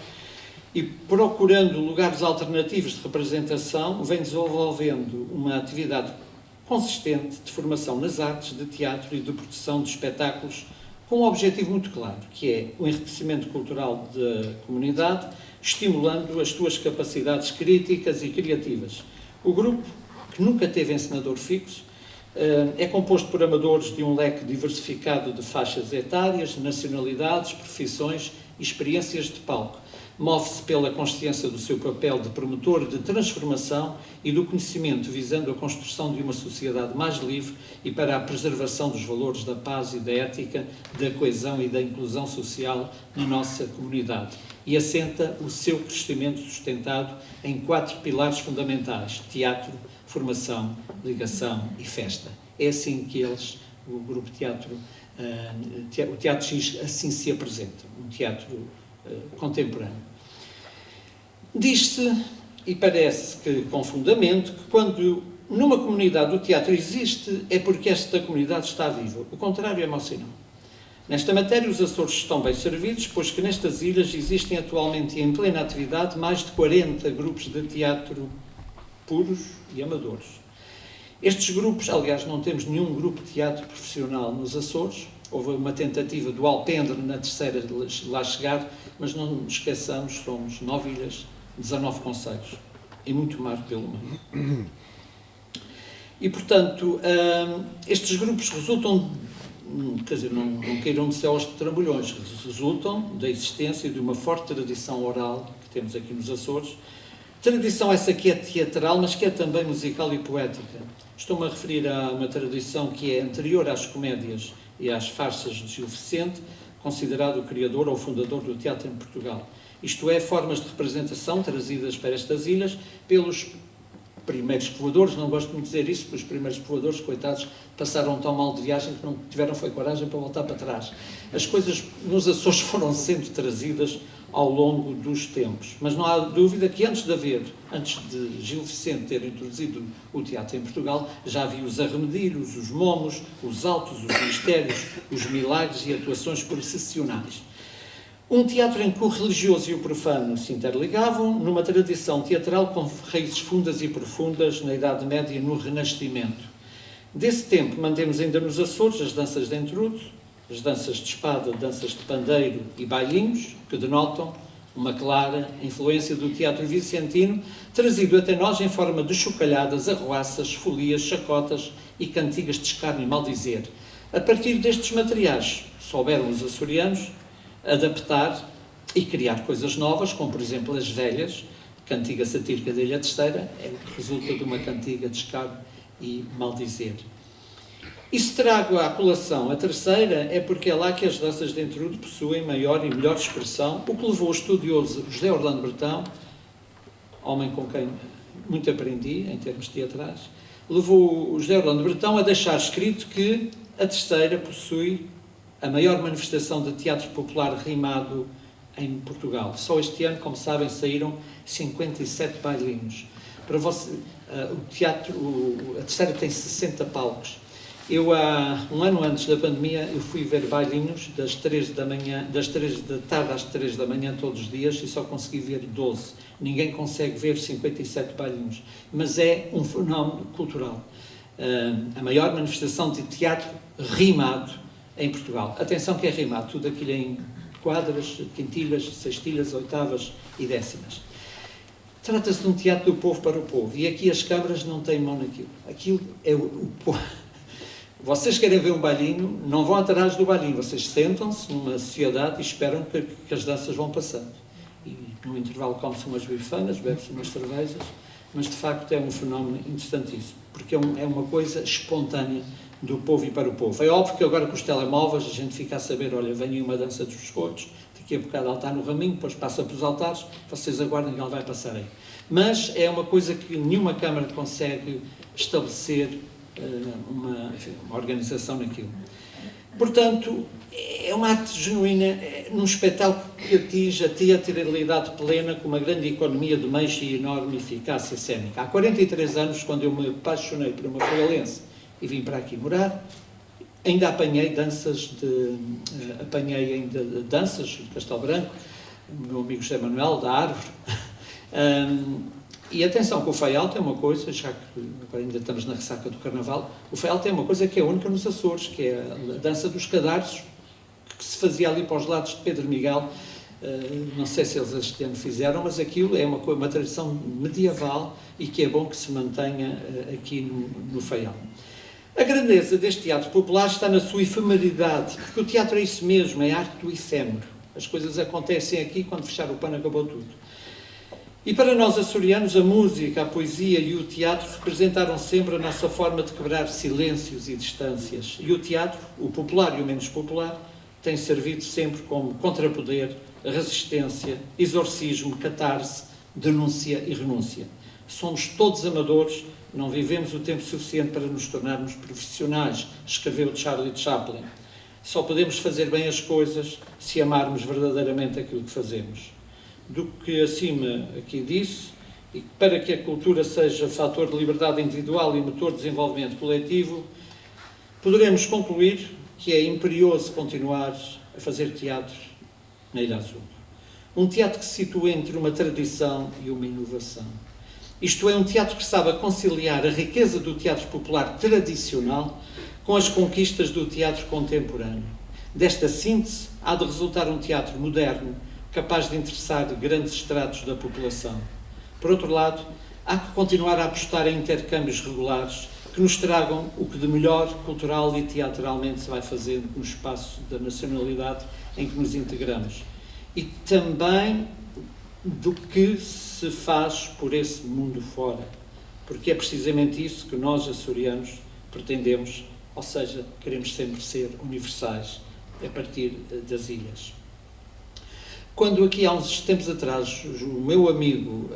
e procurando lugares alternativos de representação, vem desenvolvendo uma atividade consistente de formação nas artes, de teatro e de produção de espetáculos, com um objetivo muito claro, que é o enriquecimento cultural da comunidade, estimulando as suas capacidades críticas e criativas. O grupo, que nunca teve encenador fixo, é composto por amadores de um leque diversificado de faixas etárias, nacionalidades, profissões e experiências de palco. Move-se pela consciência do seu papel de promotor de transformação e do conhecimento, visando a construção de uma sociedade mais livre e para a preservação dos valores da paz e da ética, da coesão e da inclusão social na nossa comunidade. E assenta o seu crescimento sustentado em 4 pilares fundamentais: teatro, formação, ligação e festa. É assim que eles, o grupo teatro, o Teatro Giz, assim se apresenta, um teatro contemporâneo. Diz-se, e parece que com fundamento, que quando numa comunidade o teatro existe é porque esta comunidade está viva. O contrário é mau sinal. Nesta matéria os Açores estão bem servidos, pois que nestas ilhas existem atualmente em plena atividade mais de 40 grupos de teatro puros e amadores. Estes grupos, aliás, não temos nenhum grupo de teatro profissional nos Açores. Houve uma tentativa do Alpendre na terceira de lá chegar, mas não nos esqueçamos, somos 9 ilhas, 19 concelhos e muito mar pelo meio. E, portanto, estes grupos resultam quer dizer, não caíram do céu aos trambolhões, resultam da existência de uma forte tradição oral que temos aqui nos Açores. Tradição essa que é teatral, mas que é também musical e poética. Estou-me a referir a uma tradição que é anterior às comédias e às farsas de Gil Vicente, considerado o criador ou fundador do teatro em Portugal. Isto é, formas de representação trazidas para estas ilhas pelos primeiros povoadores. Não gosto muito de dizer isso, porque os primeiros povoadores, coitados, passaram tão mal de viagem que não tiveram foi coragem para voltar para trás. As coisas nos Açores foram sendo trazidas ao longo dos tempos. Mas não há dúvida que antes de Gil Vicente ter introduzido o teatro em Portugal, já havia os arremedilhos, os momos, os autos, os mistérios, os milagres e atuações processionais. Um teatro em que o religioso e o profano se interligavam, numa tradição teatral com raízes fundas e profundas na Idade Média e no Renascimento. Desse tempo mantemos ainda nos Açores as danças de entrudo, as danças de espada, danças de pandeiro e bailinhos, que denotam uma clara influência do teatro vicentino, trazido até nós em forma de chocalhadas, arruaças, folias, chacotas e cantigas de escárnio e maldizer. A partir destes materiais, souberam os açorianos adaptar e criar coisas novas, como por exemplo as velhas, cantiga satírica da Ilha Terceira, é o que resulta de uma cantiga de escárnio e maldizer. E se trago à colação a terceira, é porque é lá que as danças de entrudo possuem maior e melhor expressão, o que levou o estudioso José Orlando Bretão, homem com quem muito aprendi em termos teatrais, levou o José Orlando Bretão a deixar escrito que a terceira possui a maior manifestação de teatro popular rimado em Portugal. Só este ano, como sabem, saíram 57 bailinhos. Para você, a terceira tem 60 palcos. Eu, há um ano antes da pandemia, eu fui ver bailinhos das 3 da tarde às 3 da manhã todos os dias e só consegui ver 12. Ninguém consegue ver 57 bailinhos. Mas é um fenómeno cultural. A maior manifestação de teatro rimado em Portugal. Atenção que é rimado, tudo aquilo em quadras, quintilhas, sextilhas, oitavas e décimas. Trata-se de um teatro do povo para o povo. E aqui as câmaras não têm mão naquilo. Aquilo é o povo. Vocês querem ver um bailinho, não vão atrás do bailinho. Vocês sentam-se numa sociedade e esperam que as danças vão passando. E no intervalo come-se umas bifanas, bebe-se umas cervejas, mas de facto é um fenómeno interessantíssimo, porque é uma coisa espontânea do povo e para o povo. É óbvio que agora com os telemóveis a gente fica a saber, olha, vem aí uma dança dos escotos, daqui a bocado ela está no raminho, depois passa para os altares, vocês aguardem que ela vai passar aí. Mas é uma coisa que nenhuma câmara consegue estabelecer uma organização naquilo. Portanto, é uma arte genuína, num espetáculo que atinge a teatralidade plena com uma grande economia de meios e enorme eficácia cênica. Há 43 anos, quando eu me apaixonei por uma foialense e vim para aqui morar, ainda apanhei danças de Castelo Branco, o meu amigo José Manuel, da Árvore. E atenção que o Faial tem uma coisa, já que agora ainda estamos na ressaca do Carnaval, o Faial tem uma coisa que é única nos Açores, que é a dança dos cadarços, que se fazia ali para os lados de Pedro Miguel. Não sei se eles este ano fizeram, mas aquilo é uma tradição medieval e que é bom que se mantenha aqui no Faial. A grandeza deste teatro popular está na sua efemeridade, porque o teatro é isso mesmo, é a arte do efêmero. As coisas acontecem aqui, quando fechar o pano acabou tudo. E para nós açorianos, a música, a poesia e o teatro representaram sempre a nossa forma de quebrar silêncios e distâncias. E o teatro, o popular e o menos popular, tem servido sempre como contrapoder, resistência, exorcismo, catarse, denúncia e renúncia. Somos todos amadores, não vivemos o tempo suficiente para nos tornarmos profissionais, escreveu Charlie Chaplin. Só podemos fazer bem as coisas se amarmos verdadeiramente aquilo que fazemos. Do que acima aqui disse, e para que a cultura seja fator de liberdade individual e motor de desenvolvimento coletivo, poderemos concluir que é imperioso continuar a fazer teatro na Ilha Azul. Um teatro que se situa entre uma tradição e uma inovação. Isto é, um teatro que sabe conciliar a riqueza do teatro popular tradicional com as conquistas do teatro contemporâneo. Desta síntese, há de resultar um teatro moderno, capaz de interessar grandes estratos da população. Por outro lado, há que continuar a apostar em intercâmbios regulares que nos tragam o que de melhor cultural e teatralmente se vai fazendo no espaço da nacionalidade em que nos integramos. E também do que se faz por esse mundo fora, porque é precisamente isso que nós, açorianos, pretendemos, ou seja, queremos sempre ser universais a partir das ilhas. Quando aqui há uns tempos atrás o meu amigo,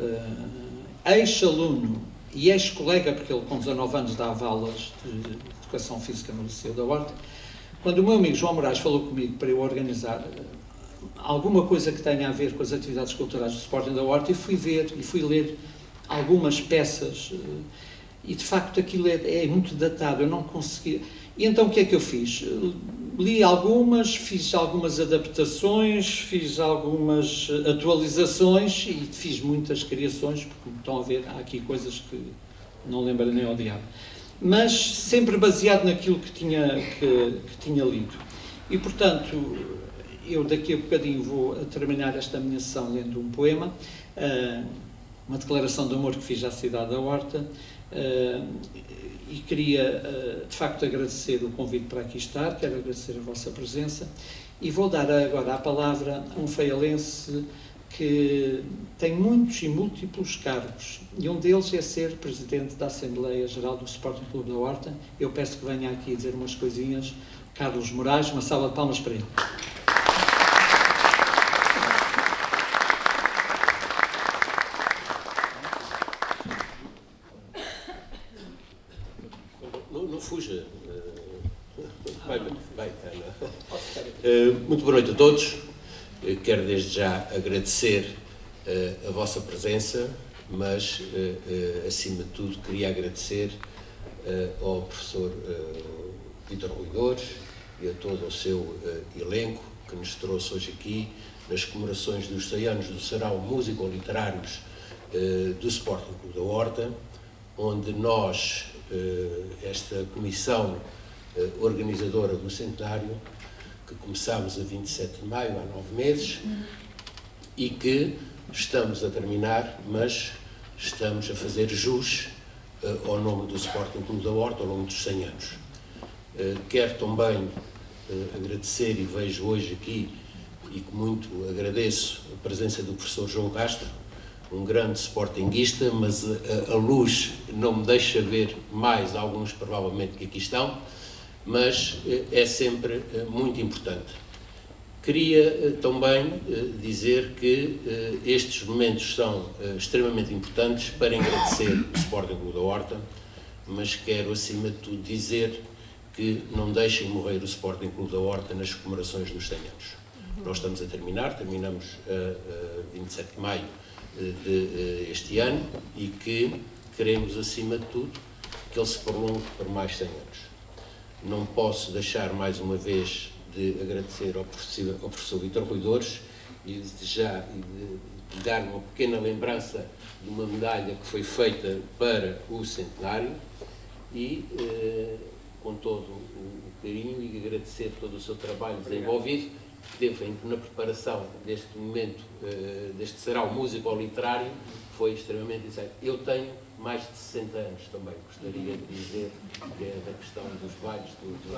ex-aluno e ex-colega, porque ele com 19 anos dava aulas de Educação Física no Liceu da Horta, quando o meu amigo João Moraes falou comigo para eu organizar alguma coisa que tenha a ver com as atividades culturais do Sporting da Horta, e fui ver e fui ler algumas peças, e de facto aquilo é muito datado, eu não conseguia. E então o que é que eu fiz? Li algumas, fiz algumas adaptações, fiz algumas atualizações e fiz muitas criações, porque como estão a ver, há aqui coisas que não lembro nem ao diabo. Mas sempre baseado naquilo que tinha lido. E portanto, eu daqui a bocadinho vou terminar esta minha sessão lendo um poema, uma declaração de amor que fiz à cidade da Horta, e queria de facto agradecer o convite para aqui estar, quero agradecer a vossa presença, e vou dar agora a palavra a um feialense que tem muitos e múltiplos cargos, e um deles é ser presidente da Assembleia Geral do Sporting Clube da Horta. Eu peço que venha aqui dizer umas coisinhas. Carlos Moraes, uma salva de palmas para ele. Não fuja. Vai, Ana. Muito boa noite a todos. Quero desde já agradecer a vossa presença, mas acima de tudo queria agradecer ao professor Vítor Ruidores e a todo o seu elenco que nos trouxe hoje aqui nas comemorações dos 100 anos do Sarau Músico-Literários do Sporting Clube da Horta, onde nós, esta comissão organizadora do centenário, que começámos a 27 de maio, há 9 meses, e que estamos a terminar, mas estamos a fazer jus ao nome do Sporting Clube da Horta ao longo dos 100 anos. Quero também agradecer, e vejo hoje aqui, e que muito agradeço, a presença do professor João Castro, um grande sportinguista, mas a luz não me deixa ver mais alguns, provavelmente, que aqui estão, mas é sempre muito importante. Queria também dizer que estes momentos são extremamente importantes para agradecer o Sporting Clube da Horta, mas quero, acima de tudo, dizer que não deixem morrer o Sporting Clube da Horta nas comemorações dos 100 anos. Nós estamos a terminamos a 27 de maio deste ano, e que queremos, acima de tudo, que ele se prolongue por mais 100 anos. Não posso deixar, mais uma vez, de agradecer ao professor Vítor Ruidores e de dar uma pequena lembrança de uma medalha que foi feita para o centenário, e com todo o carinho, e agradecer todo o seu trabalho desenvolvido, que teve na preparação deste momento, deste sarau músico-literário, foi extremamente necessário. Eu tenho mais de 60 anos também, gostaria de dizer, que é da questão dos bailes do... Muito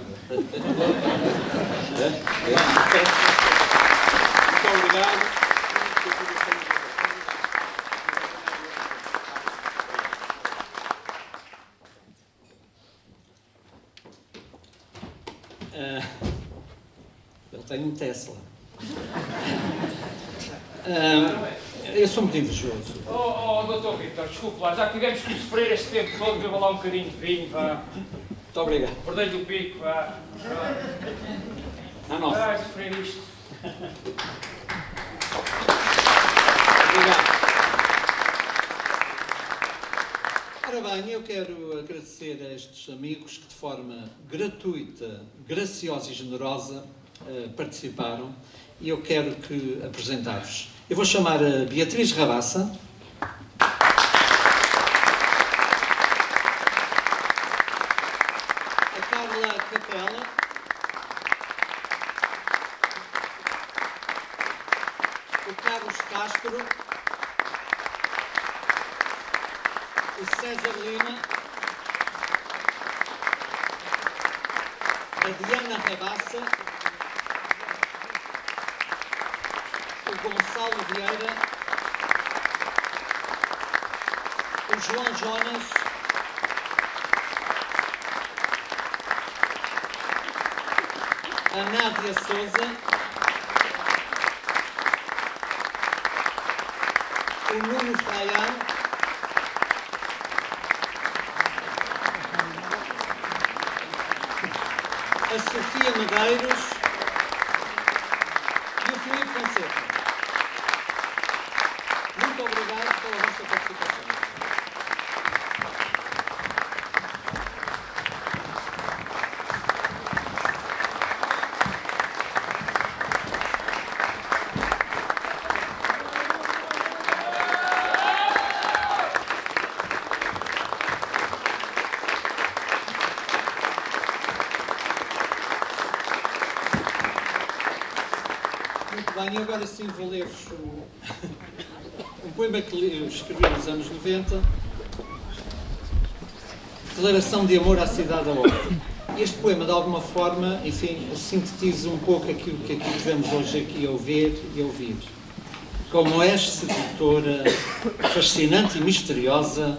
obrigado. Ele tem um Tesla. Eu sou muito invejoso. Doutor Vítor, desculpe lá, já tivemos que sofrer este tempo todo, beba lá um bocadinho de vinho, vá. Muito obrigado. Perder do pico, vá. A nossa. Vai sofrer isto. Obrigado. Ora bem, eu quero agradecer a estes amigos que de forma gratuita, graciosa e generosa participaram, e eu quero apresentar-vos. Eu vou chamar a Beatriz Rabassa, a Carla Capela, o Carlos Castro, o César Lima, a Diana Rabassa, o Gonçalo Vieira, o João Jonas, a Nádia Souza, o Nuno Faian, a Sofia Medeiros e o Filipe Fonseca. Muito obrigado pela vossa participação. Muito bem, e agora sim vou ler-vos um poema que escrevi nos anos 90, Declaração de Amor à Cidade da Horta. Este poema, de alguma forma, enfim, sintetiza um pouco aquilo que aqui tivemos hoje aqui a ver e a ouvir. Como és sedutora, fascinante e misteriosa,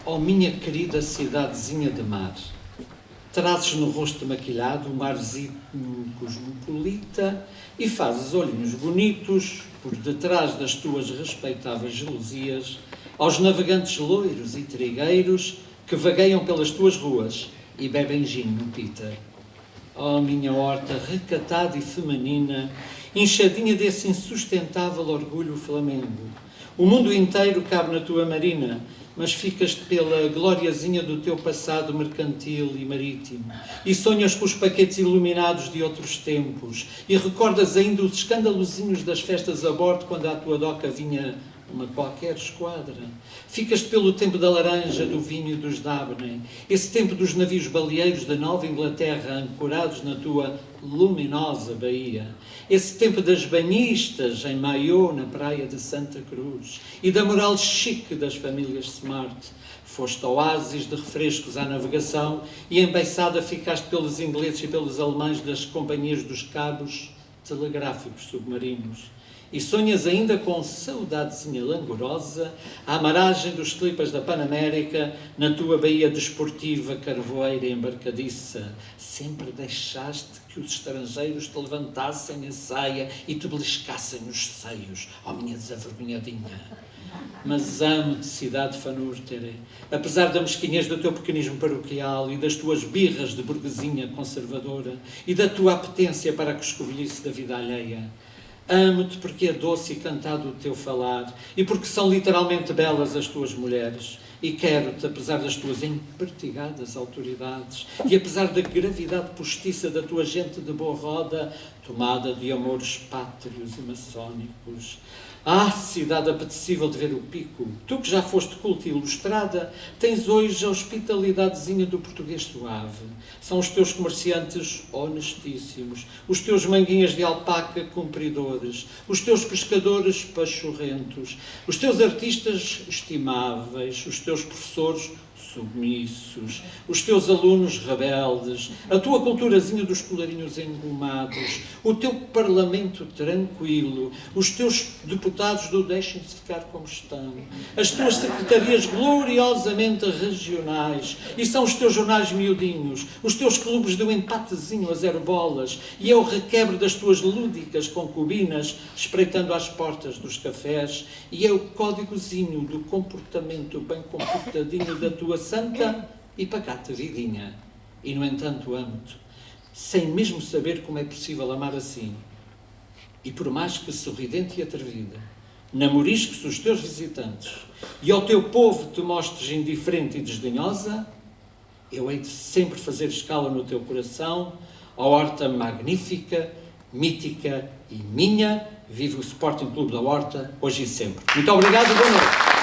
ó minha querida cidadezinha de mar. Trazes no rosto maquilhado um arzinho cosmopolita e fazes olhinhos bonitos por detrás das tuas respeitáveis gelosias aos navegantes loiros e trigueiros que vagueiam pelas tuas ruas e bebem gin no pita. Oh, minha horta recatada e feminina, inchadinha desse insustentável orgulho flamengo. O mundo inteiro cabe na tua marina, mas ficas pela gloriazinha do teu passado mercantil e marítimo, e sonhas com os paquetes iluminados de outros tempos, e recordas ainda os escandalozinhos das festas a bordo quando à tua doca vinha uma qualquer esquadra. Ficas pelo tempo da laranja, do vinho e dos Dabney, esse tempo dos navios baleeiros da Nova Inglaterra ancorados na tua luminosa baía, esse tempo das banhistas em maiô na praia de Santa Cruz e da moral chique das famílias smart. Foste oásis de refrescos à navegação e embeiçada ficaste pelos ingleses e pelos alemães das companhias dos cabos telegráficos submarinos. E sonhas ainda com saudadezinha langorosa à maragem dos clipas da Panamérica na tua baía desportiva, carvoeira e embarcadiça. Sempre deixaste que os estrangeiros te levantassem a saia e te beliscassem nos seios, ó minha desavergonhadinha. Mas amo-te, cidade fanúrtere, apesar da mesquinhez do teu pequenismo paroquial e das tuas birras de burguesinha conservadora e da tua apetência para a coscovilhice da vida alheia. Amo-te porque é doce e cantado o teu falar e porque são literalmente belas as tuas mulheres. E quero-te, apesar das tuas impertigadas autoridades e apesar da gravidade postiça da tua gente de boa roda, tomada de amores pátrios e maçónicos. Ah, cidade apetecível de ver o pico, tu que já foste culta e ilustrada, tens hoje a hospitalidadezinha do português suave. São os teus comerciantes honestíssimos, os teus manguinhas de alpaca cumpridores, os teus pescadores pachorrentos, os teus artistas estimáveis, os teus professores submissos, os teus alunos rebeldes, a tua culturazinha dos colarinhos engomados, o teu parlamento tranquilo, os teus deputados do deixem-se ficar como estão, as tuas secretarias gloriosamente regionais, e são os teus jornais miudinhos, os teus clubes de um empatezinho a 0 bolas, e é o requebre das tuas lúdicas concubinas espreitando às portas dos cafés, e é o códigozinho do comportamento bem comportadinho da tua santa e pacata vidinha. E, no entanto, amo-te, sem mesmo saber como é possível amar assim. E por mais que sorridente e atrevida, namorisques os teus visitantes e ao teu povo te mostres indiferente e desdenhosa, eu hei de sempre fazer escala no teu coração, a horta magnífica, mítica e minha. Vive o Sporting Clube da Horta, hoje e sempre. Muito obrigado e boa noite.